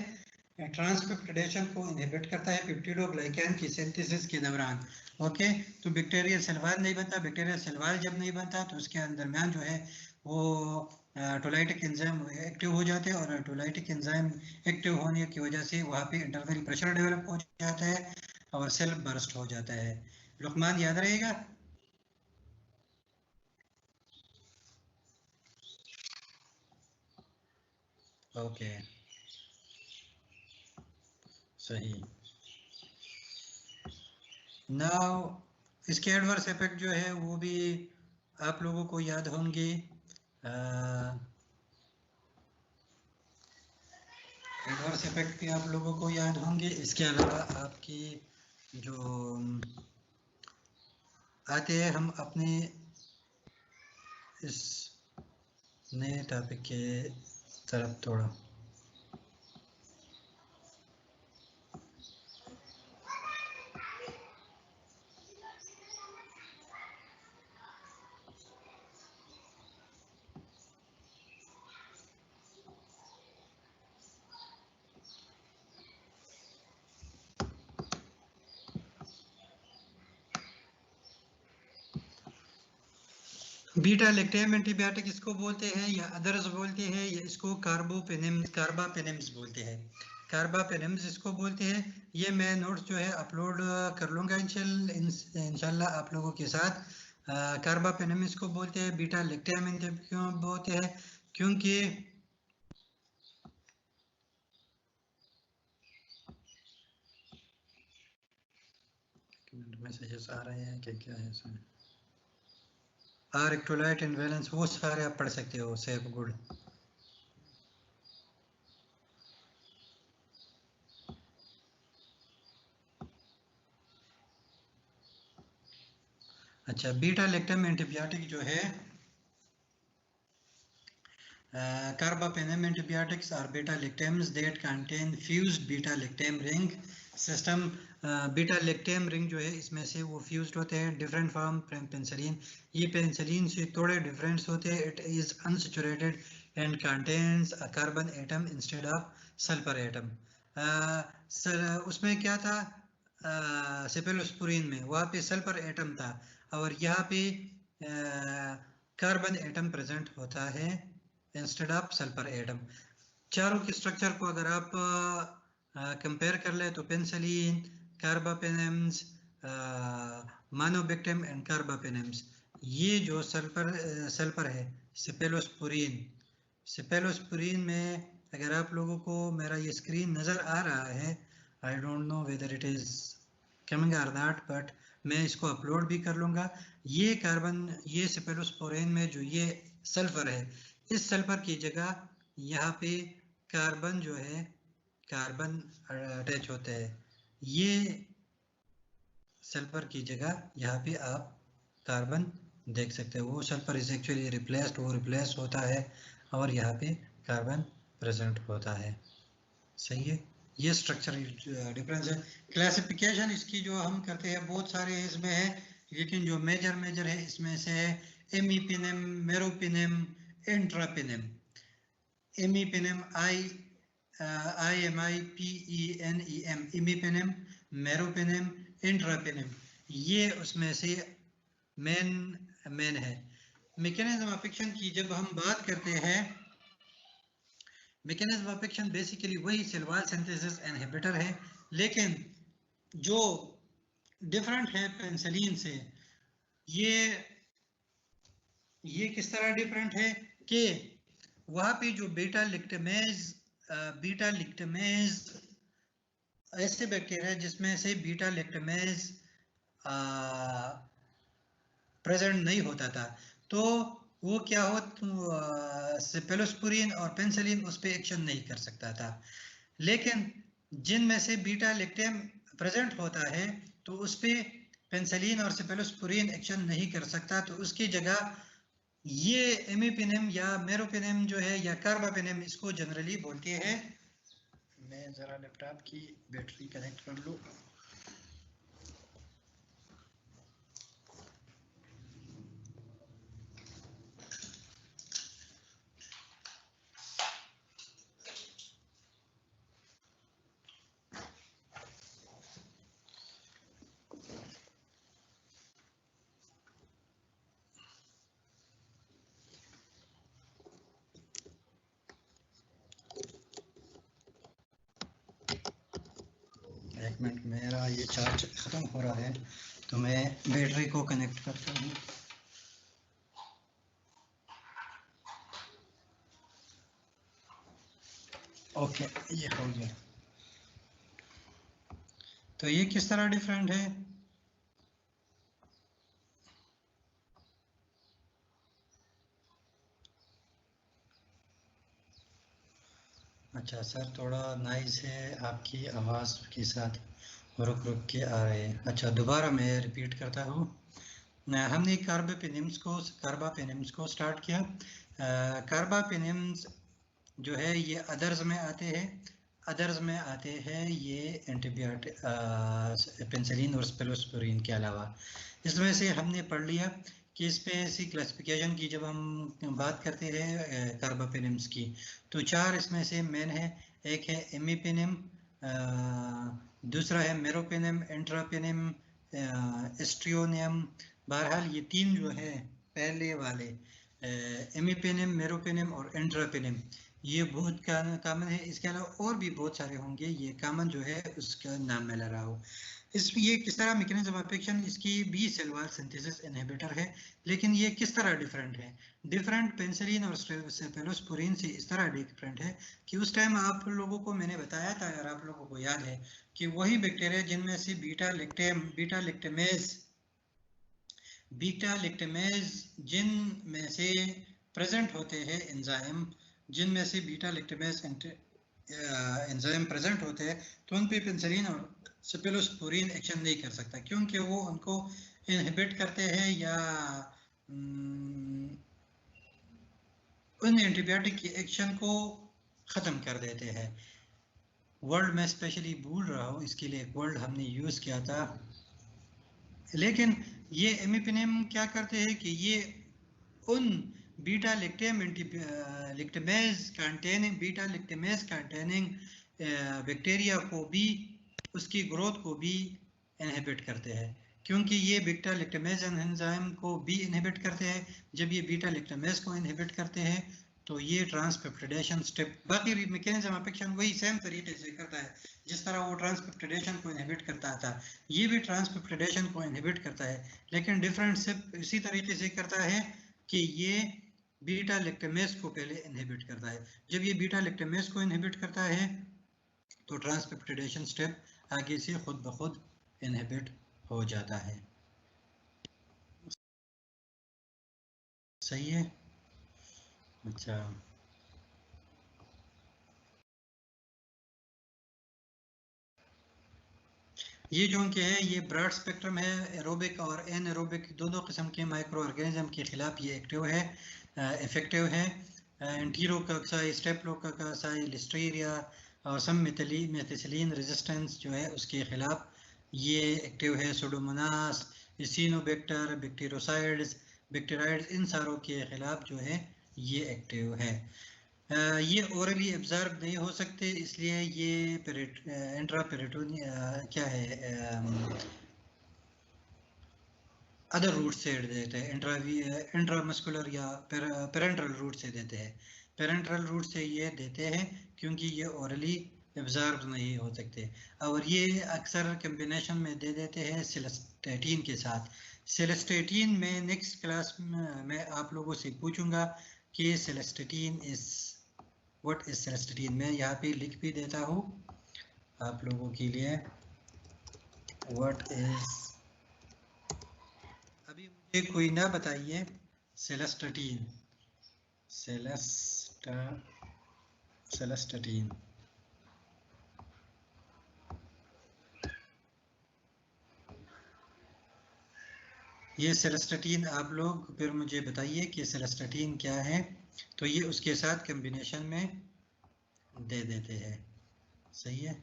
Speaker 2: ट्रांसपेप्टिडेशन को इनहिबिट करता है पेप्टिडोग्लाइकैन की सिंथेसिस के दौरान। ओके, तो बैक्टीरियल सेल वॉल नहीं बनता। बैक्टीरियल सेल वॉल जब नहीं बनता तो उसके अंदर जो है वो टोलाइटिक एंजाइम एक्टिव हो जाते हैं, और टोलाइटिक एंजाइम एक्टिव होने की वजह से वहाँ पे इंटरनल प्रेशर डेवलप हो जाता है और सेल बर्स्ट हो जाता है। लुकमान, याद रहेगा? ओके, सही। नाउ इसके एडवर्स इफेक्ट जो है वो भी आप लोगों को याद होंगे। एडवर्स इफेक्ट भी आप लोगों को याद होंगे। इसके अलावा आपकी जो आते हैं, हम अपने इस नए टॉपिक के तरफ थोड़ा बीटा लैक्टेम एंटीबायोटिक इसको बोलते हैं, या अदर्स बोलते हैं, या इसको कार्बापेनेम्स बोलते हैं। कार्बापेनेम्स इसको बोलते हैं। ये मैं नोट्स जो है अपलोड कर लूँगा इंशाल्लाह आप लोगों के साथ। कार्बापेनेम्स इसको बोलते हैं। बीटा लैक्टेम क्यों बोलते हैं? क्योंकि मैसेजेस आ रहे हैं कि क्या है इसमें। इलेक्ट्रोलाइट इनबैलेंस वो सारे आप पढ़ सकते हो। Safe good. अच्छा, बीटा लैक्टम एंटीबायोटिक जो है, carbapenem antibiotics are beta lactams that contain fused beta lactam ring system। Beta lactam ring जो है इसमें से वो फ्यूज्ड होते हैं, डिफरेंट फ्रॉम पेनिसिलिन। ये पेनिसिलिन से थोड़े डिफरेंस होते हैं। It is unsaturated and contains a carbon atom instead of sulphur atom. उसमें क्या था, सेफेलोस्पोरिन में वहाँ पे सल्फर एटम था, और यहाँ पे कार्बन एटम प्रेजेंट होता है इंस्टेड ऑफ सल्फर एटम। चारों के स्ट्रक्चर को अगर आप कंपेयर कर ले तो पेनिसिलिन, कार्बापेनेम्स, मोनोबेक्टेम एंड कार्बापेनेम्स, ये जो सल्फर है सेफेलोस्पोरिन में, अगर आप लोगों को मेरा ये स्क्रीन नज़र आ रहा है, I don't know whether it is coming और नॉट, बट मैं इसको अपलोड भी कर लूँगा। ये सेफेलोस्पोरिन में जो ये सल्फर है, इस सल्फर की जगह यहाँ पे कार्बन जो है, कार्बन अटैच होते हैं। ये सल्फर की जगह यहाँ पे आप कार्बन देख सकते हो। वो सल्फर इज एक्चुअली रिप्लेस्ड, वो रिप्लेस होता है और यहाँ पे कार्बन प्रेजेंट होता है। सही है, ये स्ट्रक्चर डिफरेंस है। क्लासिफिकेशन इसकी जो हम करते हैं बहुत सारे इसमें है, लेकिन जो मेजर है इसमें से है एमीपेनेम, मेरोपेनेम, इंट्रापेनेम। एमीपेनेम IMIPENEM, इमीपेनेम, मेरोपेनेम, इंट्रापेनेम, ये उसमें से मेन है। मैकेनिज्म ऑफ एक्शन की जब हम बात करते हैं, मैकेनिज्म ऑफ एक्शन बेसिकली वही सेल वॉल सिंथेसिस इनहिबिटर है, लेकिन जो डिफरेंट है पेनिसिलिन से, ये ये किस तरह डिफरेंट है कि वहां पे जो बीटा लैक्टेमेज ऐसे बैक्टीरिया जिसमें से बीटा लैक्टेमेज प्रेजेंट नहीं होता था, तो वो क्या हो सेफेलोस्पोरिन और पेनिसिलिन उस पर एक्शन नहीं कर सकता था। लेकिन जिनमें से बीटा लैक्टेम प्रेजेंट होता है तो उस पर पेनिसिलिन और सेफेलोस्पोरिन एक्शन नहीं कर सकता, तो उसकी जगह ये इमिपेनिम या मेरोपेनिम जो है या कार्बापेनिम इसको जनरली बोलते हैं। मैं जरा लैपटॉप की बैटरी कनेक्ट कर लूं। एक मिनट, मेरा ये चार्ज खत्म हो रहा है तो मैं बैटरी को कनेक्ट करता हूँ। ओके, ये हो गया। तो ये किस तरह डिफरेंट है? अच्छा सर, थोड़ा नॉइज है, आपकी आवाज़ के साथ रुक रुक के आ रहे हैं। अच्छा, दोबारा मैं रिपीट करता हूँ। हमने कार्बापेनिम्स को स्टार्ट किया। कार्बापेनिम्स जो है ये अदर्स में आते हैं, ये एंटीबायोटिक पेनिसिलिन और स्पेलोस्पोरिन के अलावा। इसमें से हमने पढ़ लिया कि इस पे ऐसी क्लासिफिकेशन की जब हम बात करते हैं कार्बापेनिम्स की, तो 4 इसमें से मेन है। एक है इमिपेनिम, दूसरा है मेरोपेनिम, एंट्रापेनिम, एस्ट्रियोनियम। बहरहाल ये 3 जो है पहले वाले इमिपेनिम, मेरोपेनिम और एंट्रापेनिम, ये बहुत कॉमन है। इसके अलावा और भी बहुत सारे होंगे, ये कॉमन जो है उसका नाम मैं ले रहा हूँ। ये किस तरह मैकेनिज्म ऑफ एक्शन, इसकी बी सेल वॉल सिंथेसिस इनहिबिटर है। लेकिन ये किस तरह डिफरेंट है? डिफरेंट पेनिसिलिन और सेफेलोस्पोरिन से इस तरह डिफरेंट है कि उस टाइम आप लोगों को मैंने बताया था, अगर आप लोगों को याद है, कि वही बैक्टीरिया जिनमें से बीटा लैक्टेमेज जिनमें से प्रेजेंट होते हैं एंजाइम, जिनमें से बीटा लैक्टेमेज एंजाइम प्रेजेंट होते हैं, तो उन पे पेनिसिलिन और सेफेलोस्पोरिन एक्शन नहीं कर सकता, क्योंकि वो उनको इनहिबिट करते हैं या उन एंटीबायोटिक की एक्शन को ख़त्म कर देते हैं। वर्ड में स्पेशली भूल रहा हूँ, इसके लिए एक वर्ड हमने यूज़ किया था। लेकिन ये इमिपेनिम क्या करते हैं कि ये उन बीटा लैक्टेमेज कंटेनिंग बैक्टीरिया को भी, उसकी ग्रोथ को भी इनहिबिट करते हैं, क्योंकि ये बीटा लैक्टेमेज एंजाइम को भी इनहिबिट करते हैं। जब ये बीटा लैक्टेमेज को इनहिबिट करते हैं तो ये ट्रांसपेप्टिडेशन स्टेप, बाकी मैकेनिज्म ऑफ एक्शन वही सेम तरीके से करता है जिस तरह वो ट्रांसपेप्टिडेशन को इनहिबिट करता था, ये भी ट्रांसपेप्टिडेशन को इनहिबिट करता है, लेकिन डिफरेंट सिर्फ इसी तरीके से करता है कि ये बीटा लैक्टेमेज को पहले इनहिबिट करता है। जब ये बीटा लैक्टेमेज को इनहिबिट करता है तो ट्रांसपेप्टिडेशन स्टेप आगे से खुद ब खुद इनहिबिट हो जाता है। सही है? अच्छा, ये जो कि है ये ब्रॉड स्पेक्ट्रम है, एरोबिक और एनएरोबिक दोनों किस्म के माइक्रो ऑर्गेनिज्म के खिलाफ ये एक्टिव है, इफेक्टिव है। एंटीरोकोकाई, स्टेप्टोकोकाई, लिस्टीरिया और सम मेथिसिलिन रेजिस्टेंस जो है उसके खिलाफ ये एक्टिव है। सुडोमोनास, इसिनोबैक्टर, बैक्टीराइड्स, इन सारों के खिलाफ जो है ये एक्टिव है। ये ओरली एब्जॉर्ब नहीं हो सकते, इसलिए ये इंट्रापेरिटोनियल क्या है, अदर रूट से देते हैं, इंट्रामस्कुलर या पेरेंट्रल रूट से देते हैं। पेरेंट्रल रूट से ये देते हैं क्योंकि ये ओरली एब्जॉर्ब नहीं हो सकते, और ये अक्सर कम्बिनेशन में दे देते हैं सिलेस्टेटिन के साथ। सेलेस्टेटिन में नेक्स्ट क्लास में मैं आप लोगों से पूछूंगा कि सेलेस्टेटिन इज व्हाट इज सेलेस्टेटिन। मैं यहाँ पे लिख भी देता हूँ आप लोगों के लिए व्हाट इज। अभी मुझे कोई ना बताइए सेलेस्टेटिन सेलेस्टेटिन ये सेलेस्टेटिन आप लोग फिर मुझे बताइए कि सेलेस्टेटिन क्या है, तो ये उसके साथ कॉम्बिनेशन में दे देते हैं। सही है।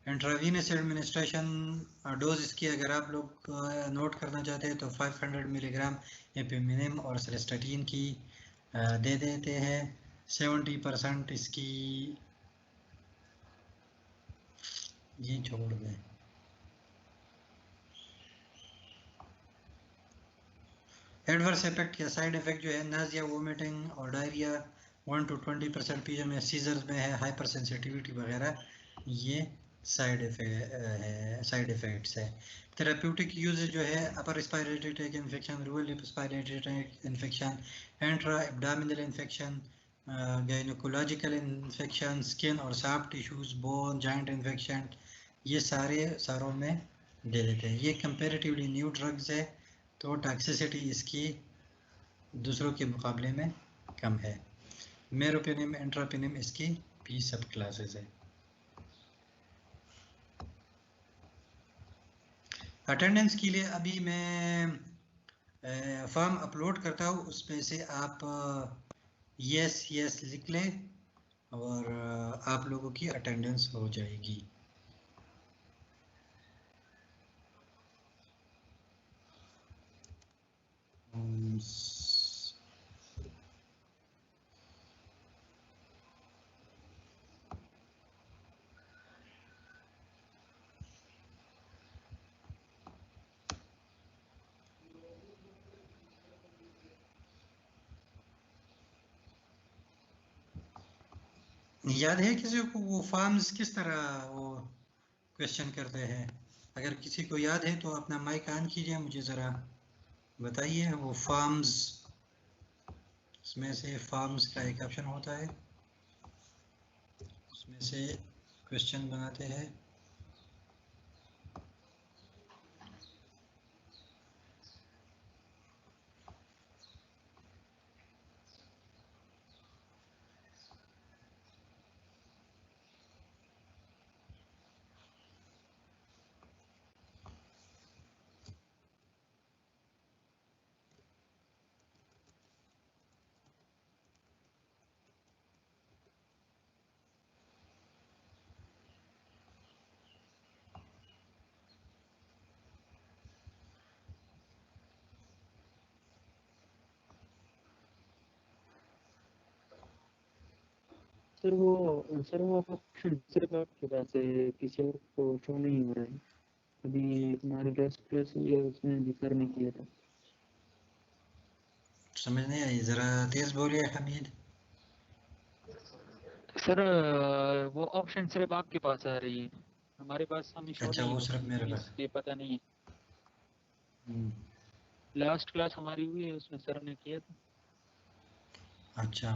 Speaker 2: इंट्रावीनस एडमिनिस्ट्रेशन डोज इसकी अगर आप लोग नोट करना चाहते हैं तो 500 मिलीग्राम एपिमिनिम और सेलेस्टेटिन की दे देते हैं। 70% इसकी ये छोड़ दें। एडवर्स इफेक्ट या साइड इफेक्ट जो है नाजिया, वोमिटिंग और डायरिया 1 to 20% पीरियड में, सीजर्स में है, हाइपर सेंसिटिविटी वगैरह, ये साइड इफेक्ट्स है। थेराप्यूटिक यूज जो है upper respiratory tract infection, lower respiratory tract infection, intra abdominal infection, gynaecological infection, skin और soft tissues, bone joint infection, ये सारों में दे देते हैं। ये कंपैरेटिवली न्यू ड्रग्स है तो टॉक्सिसिटी इसकी दूसरों के मुकाबले में कम है। मेरोपेनिम, एंट्रोपेनिम इसकी पी सब क्लासेस है। अटेंडेंस के लिए अभी मैं फॉर्म अपलोड करता हूँ, उसमें से आप यस यस लिख लें और आप लोगों की अटेंडेंस हो जाएगी। याद है किसी को वो फॉर्म्स किस तरह वो क्वेश्चन करते हैं? अगर किसी को याद है तो अपना माइक ऑन कीजिए, मुझे ज़रा बताइए। वो फॉर्म्स, उसमें से फॉर्म्स का एक ऑप्शन होता है, उसमें से क्वेश्चन बनाते हैं।
Speaker 1: सर वो ऑप्शन सिर्फ आपके पास है, किसी और को शो नहीं हो रहा है। अभी हमारे टेस्ट प्रेस ये उसने जिक्र नहीं किया था।
Speaker 2: समझ नहीं आई, ज़रा तेज़ बोलिए हमीद।
Speaker 1: सर वो ऑप्शन सिर्फ आपके पास आ रही है, हमारे पास हमें शो
Speaker 2: अच्छा,
Speaker 1: नहीं
Speaker 2: वो
Speaker 1: हो
Speaker 2: सिर्फ मेरे
Speaker 1: रही,
Speaker 2: पास।
Speaker 1: इसलिए पता नहीं है। लास्ट क्लास हमारी हुई है, उसमें सर ने किया था।
Speaker 2: अच्छा,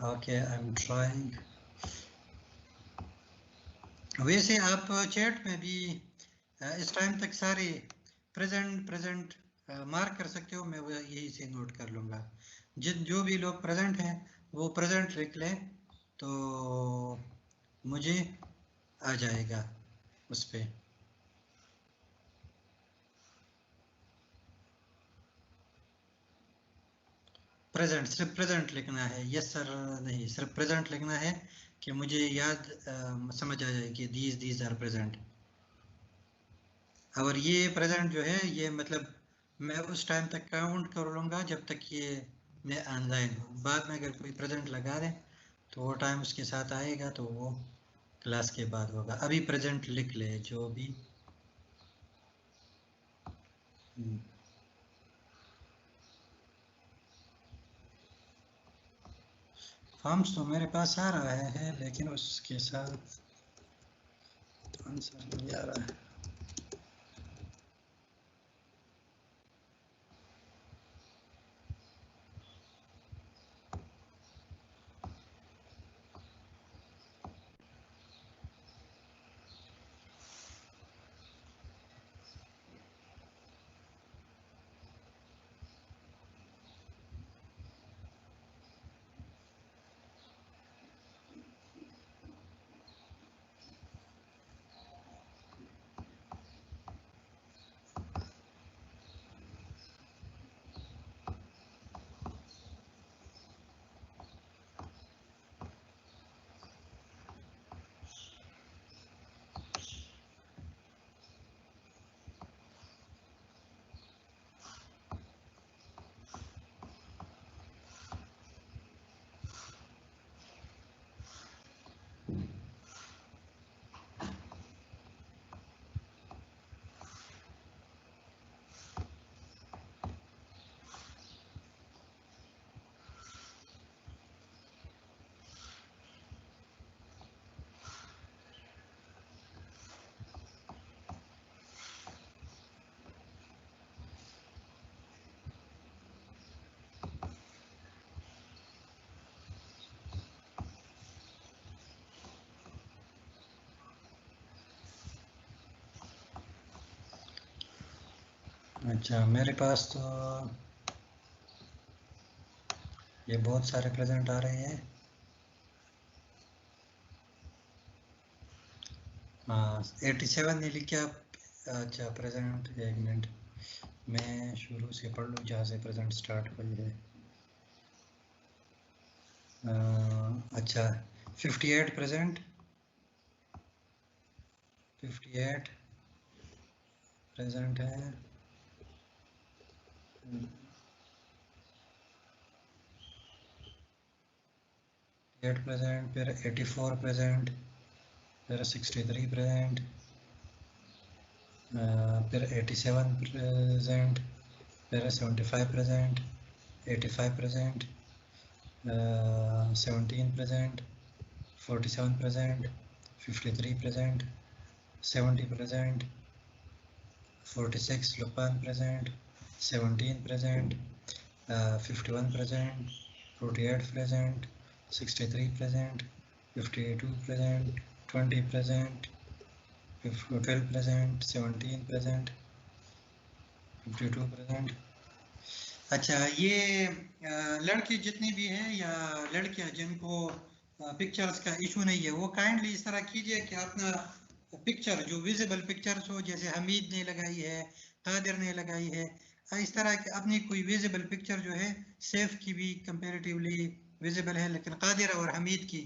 Speaker 2: ओके, आई एम ट्राइंग। वैसे आप चैट में भी इस टाइम तक सारे प्रेजेंट मार्क कर सकते हो, मैं वो यही से नोट कर लूँगा। जो भी लोग प्रेजेंट हैं वो प्रेजेंट लिख लें तो मुझे आ जाएगा उस पर। प्रेजेंट, सिर्फ प्रेजेंट लिखना है, यस सर नहीं, सिर्फ प्रेजेंट लिखना है कि मुझे याद समझ आ जाए कि दीज आर प्रेजेंट। और ये प्रेजेंट जो है ये मतलब मैं उस टाइम तक काउंट कर लूँगा जब तक ये मैं ऑनलाइन हूँ। बाद में अगर कोई प्रेजेंट लगा दे तो वो टाइम उसके साथ आएगा, तो वो क्लास के बाद होगा। अभी प्रेजेंट लिख ले जो भी। फॉर्म्स तो मेरे पास आ रहा है लेकिन उसके साथ आंसर नहीं आ रहा है। अच्छा, मेरे पास तो ये बहुत सारे प्रेजेंट आ रहे हैं। हाँ 87 ने लिखा। अच्छा प्रेजेंट, एक मिनट मैं शुरू से पढ़ लूँ जहाँ से प्रेजेंट स्टार्ट हुई है। अच्छा 58 प्रेजेंट, 58 प्रेजेंट है। प्रेजेंट, फिर 84 प्रेजेंट, फिर 63 प्रेजेंट, फिर 87 प्रेजेंट, फिर 75 present, 85 present, 17 present, 47 present, 53 present, 70 present, 46 Lukman present, 17 present, 51 present, 48 present, 63 present, 52 present, 20 present, 12 present, 17 present, 52 present. अच्छा ये लड़के जितने भी हैं या लड़कियां जिनको पिक्चर्स का इशू नहीं है, वो काइंडली इस तरह कीजिए कि अपना पिक्चर जो विजिबल पिक्चर्स हो, जैसे हमीद ने लगाई है, कादिर ने लगाई है, इस तरह के अपनी कोई विजिबल पिक्चर जो है, सैफ की भी कंपैरेटिवली विजिबल है, लेकिन कादिर और हमीद की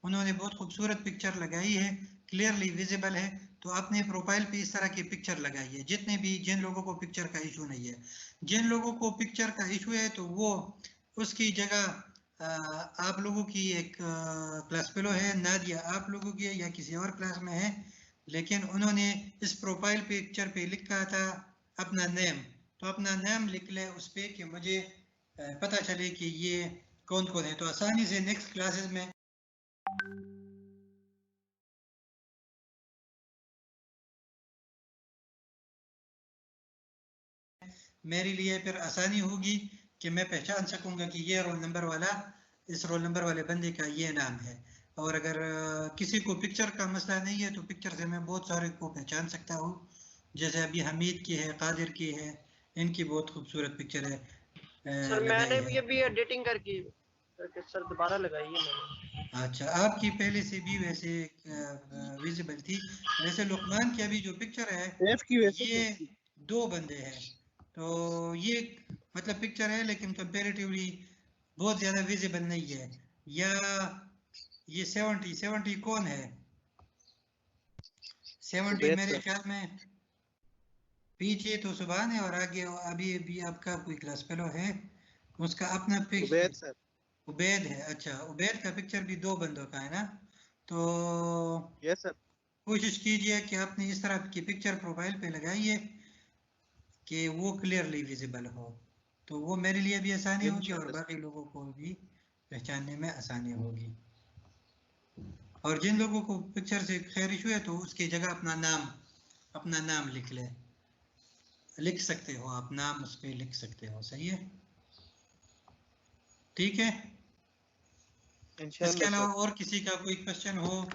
Speaker 2: उन्होंने बहुत खूबसूरत पिक्चर लगाई है, क्लियरली विजिबल है। तो अपने प्रोफाइल पे इस तरह की पिक्चर लगाइए, जितने भी जिन लोगों को पिक्चर का इशू नहीं है। जिन लोगों को पिक्चर का इशू है तो वो उसकी जगह आप लोगों की एक क्लास फेलो है, नादिया आप लोगों की है या किसी और क्लास में है, लेकिन उन्होंने इस प्रोफाइल पिक्चर पे लिखा था अपना नेम, तो अपना नेम लिख ले उस पे कि मुझे पता चले कि ये कौन कौन है। तो आसानी से नेक्स्ट क्लासेस में मेरे लिए फिर आसानी होगी कि मैं पहचान सकूंगा कि ये रोल नंबर वाला, इस रोल नंबर वाले बंदे का ये नाम है। और अगर किसी को पिक्चर का मसला नहीं है तो पिक्चर से मैं बहुत सारे को पहचान सकता हूँ, जैसे अभी हमीद की है, कादिर की है, इनकी बहुत खूबसूरत पिक्चर है।
Speaker 3: सर मैंने भी अभी एडिटिंग करके सर दोबारा लगाई है मैंने।
Speaker 2: अच्छा आपकी पहले से भी वैसे विजिबल थी। वैसे लुकमान की अभी जो पिक्चर है ये 2 बंदे हैं, तो ये मतलब पिक्चर है लेकिन कंपैरेटिवली बहुत ज्यादा विजिबल नहीं है। या ये 70 कौन है? 70 मेरे ख्याल में पीछे तो सुभान है और आगे अभी भी आपका कोई क्लास फेलो है, उसका अपना पिक्चर उबैद है। अच्छा, उबैद का पिक्चर भी 2 बंदों का है ना, तो
Speaker 3: यस सर।
Speaker 2: कोशिश कीजिए कि आपने इस तरह की पिक्चर प्रोफाइल पे लगाइए कि वो क्लियरली विजिबल हो, तो वो मेरे लिए भी आसानी होगी और बाकी लोगों को भी पहचानने में आसानी होगी। और जिन लोगों को पिक्चर से खैर इशू है तो उसकी जगह अपना नाम लिख सकते हो आप, नाम उस पर लिख सकते हो। सही है, ठीक है। इसके अलावा और किसी का कोई क्वेश्चन हो,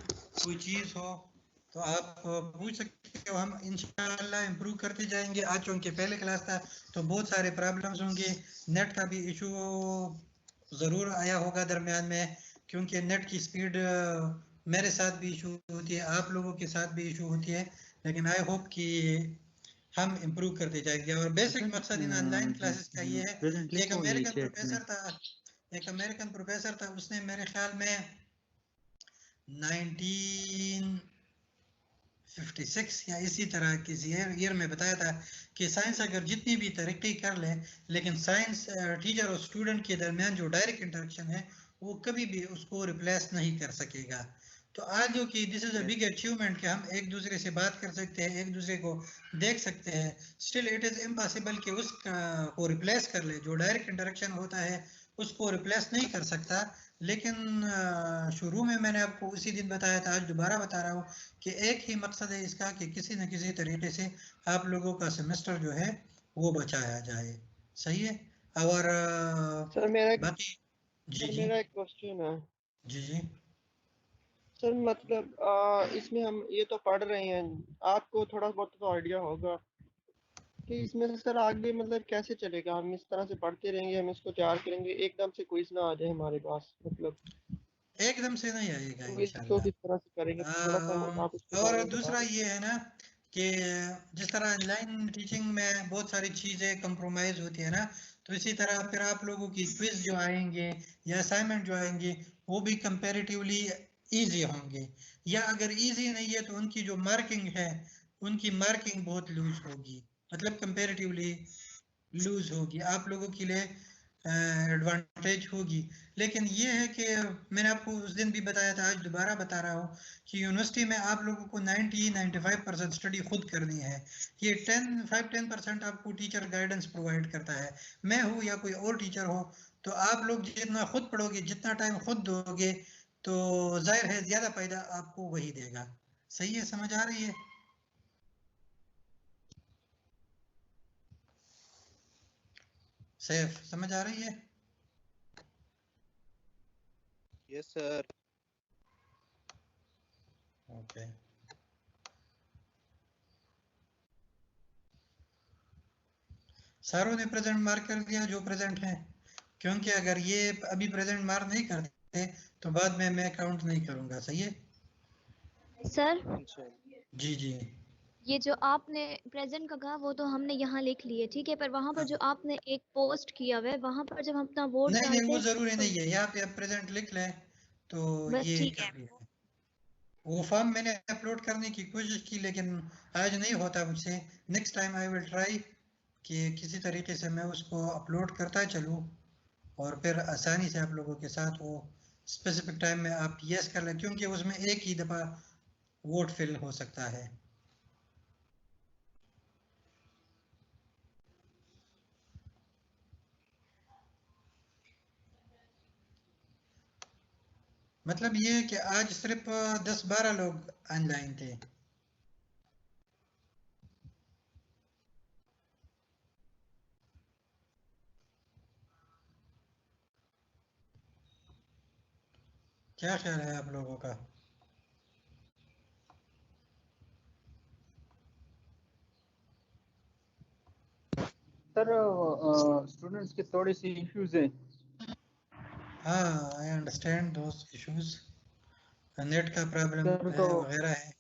Speaker 2: कोई चीज़ हो तो आप पूछ सकते हो, हम इंशाल्लाह इम्प्रूव करते जाएंगे। आज चूँकि पहले क्लास था तो बहुत सारे प्रॉब्लम्स होंगे, नेट का भी इशू ज़रूर आया होगा दरमियान में, क्योंकि नेट की स्पीड मेरे साथ भी इशू होती है, आप लोगों के साथ भी इशू होती है, लेकिन आई होप कि हम इम्प्रूव करते जाएंगे। और बेसिक मकसद इन ऑनलाइन क्लासेस का ये है, एक अमेरिकन प्रोफेसर था, उसने मेरे ख्याल में 1956 या इसी तरह किसी ईयर में बताया था कि साइंस अगर जितनी भी तरक्की कर ले, लेकिन साइंस टीचर और स्टूडेंट के दरमियान जो डायरेक्ट इंटरेक्शन है वो कभी भी उसको रिप्लेस नहीं कर सकेगा। तो आज जो कि this is a big achievement कि हम एक दूसरे से बात कर सकते हैं, एक दूसरे को देख सकते हैं, स्टिल इट इज इम्पॉसिबल कि उसको रिप्लेस कर ले। जो डायरेक्ट इंटरेक्शन होता है उसको रिप्लेस नहीं कर सकता, लेकिन शुरू में मैंने आपको उसी दिन बताया था, आज दोबारा बता रहा हूँ कि एक ही मकसद है इसका कि किसी न किसी तरीके से आप लोगों का सेमेस्टर जो है वो बचाया जाए। सही है। और
Speaker 3: सर
Speaker 2: बाकी
Speaker 3: मेरा एक क्वेश्चन है।
Speaker 2: जी
Speaker 3: सर मतलब इसमें हम ये तो पढ़ रहे हैं, आपको थोड़ा बहुत तो आइडिया होगा कि इसमें से सर आगे मतलब कैसे चलेगा? हम इस तरह से पढ़ते रहेंगे, हम इसको तैयार करेंगे, एकदम से क्विज ना आ जाए हमारे पास, मतलब
Speaker 2: एकदम से नहीं आएगा
Speaker 3: तो इसको किस तरह से करेंगे? थोड़ा सा आप इसके बारे
Speaker 2: और
Speaker 3: में
Speaker 2: दूसरा
Speaker 3: बता
Speaker 2: ये है ना कि जिस तरह ऑनलाइन टीचिंग में बहुत सारी चीज़ें कंप्रोमाइज होती है ना, तो इसी तरह फिर आप लोगों की क्विज जो आएंगे या असाइनमेंट जो आएंगे वो भी कंपैरेटिवली इजी होंगे, या अगर इजी नहीं है तो उनकी जो मार्किंग है उनकी मार्किंग बहुत लूज होगी, मतलब कंपैरेटिवली लूज होगी, आप लोगों के लिए एडवांटेज होगी। लेकिन ये है कि मैंने आपको उस दिन भी बताया था, आज दोबारा बता रहा हूँ कि यूनिवर्सिटी में आप लोगों को 90-95% स्टडी खुद करनी है। ये 5-10% आपको टीचर गाइडेंस प्रोवाइड करता है, मैं हूँ या कोई और टीचर हो, तो आप लोग जितना खुद पढ़ोगे, जितना टाइम खुद दोगे, तो जाहिर है ज़्यादा फायदा आपको वही देगा। सही है, समझ आ रही है? सैफ, समझ आ रही है?
Speaker 3: Yes sir.
Speaker 2: ओके सारों ने प्रेजेंट मार्क कर दिया जो प्रेजेंट है, क्योंकि अगर ये अभी प्रेजेंट मार्क नहीं करते तो बाद में मैं काउंट नहीं करूंगा। सही है
Speaker 4: सर?
Speaker 2: जी
Speaker 4: ये जो आपने प्रेजेंट का कहा वो तो हमने यहाँ लिख लिए, ठीक है, पर वहाँ पर जो आपने एक पोस्ट किया हुआ है वहाँ पर जब हम अपना वोट
Speaker 2: नहीं
Speaker 4: डालते
Speaker 2: वो
Speaker 4: हैं
Speaker 2: जरूरी
Speaker 4: तो
Speaker 2: नहीं है, यहाँ पे आप प्रेजेंट लिख लें तो
Speaker 4: बस
Speaker 2: ये
Speaker 4: ठीक है।
Speaker 2: काफी है। वो फॉर्म मैंने अपलोड करने की कोशिश की लेकिन आज नहीं होता मुझसे, next time I will try कि किसी तरीके से मैं उसको अपलोड करता चलूँ और फिर आसानी से आप लोगों के साथ वो स्पेसिफिक टाइम में आप यस कर लें, क्योंकि उसमें एक ही दफ़ा वोट फिल हो सकता है। मतलब ये कि आज सिर्फ 10-12 लोग ऑनलाइन थे। क्या ख्याल है आप लोगों का?
Speaker 1: सर स्टूडेंट्स के थोड़े से इश्यूज हैं।
Speaker 2: हाँ I understand those issues, net का प्रॉब्लम
Speaker 1: सर
Speaker 2: है
Speaker 1: तो
Speaker 2: वगैरह है।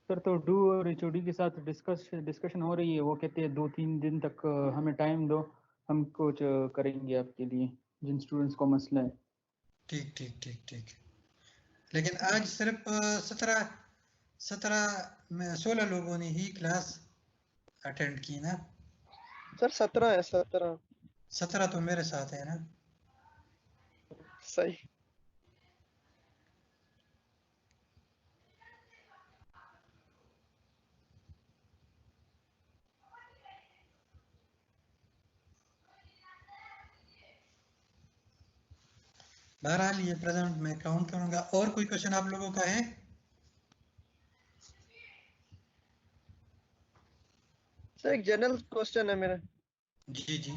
Speaker 1: सर तो डू और एचओडी के साथ डिस्कशन हो रही है, वो कहते हैं 2-3 दिन तक हमें टाइम दो, हम कुछ करेंगे आपके लिए, जिन स्टूडेंट्स को मसला है।
Speaker 2: ठीक ठीक ठीक ठीक। लेकिन आज सिर्फ 16 लोगों ने ही क्लास अटेंड की ना?
Speaker 3: सर 17 है, 17।
Speaker 2: 17 तो मेरे साथ है ना?
Speaker 3: सही।
Speaker 2: बहरहाल ये प्रेजेंट मैं काउंट करूंगा। और कोई क्वेश्चन आप लोगों का है?
Speaker 3: सर एक जनरल क्वेश्चन है मेरा।
Speaker 2: जी जी।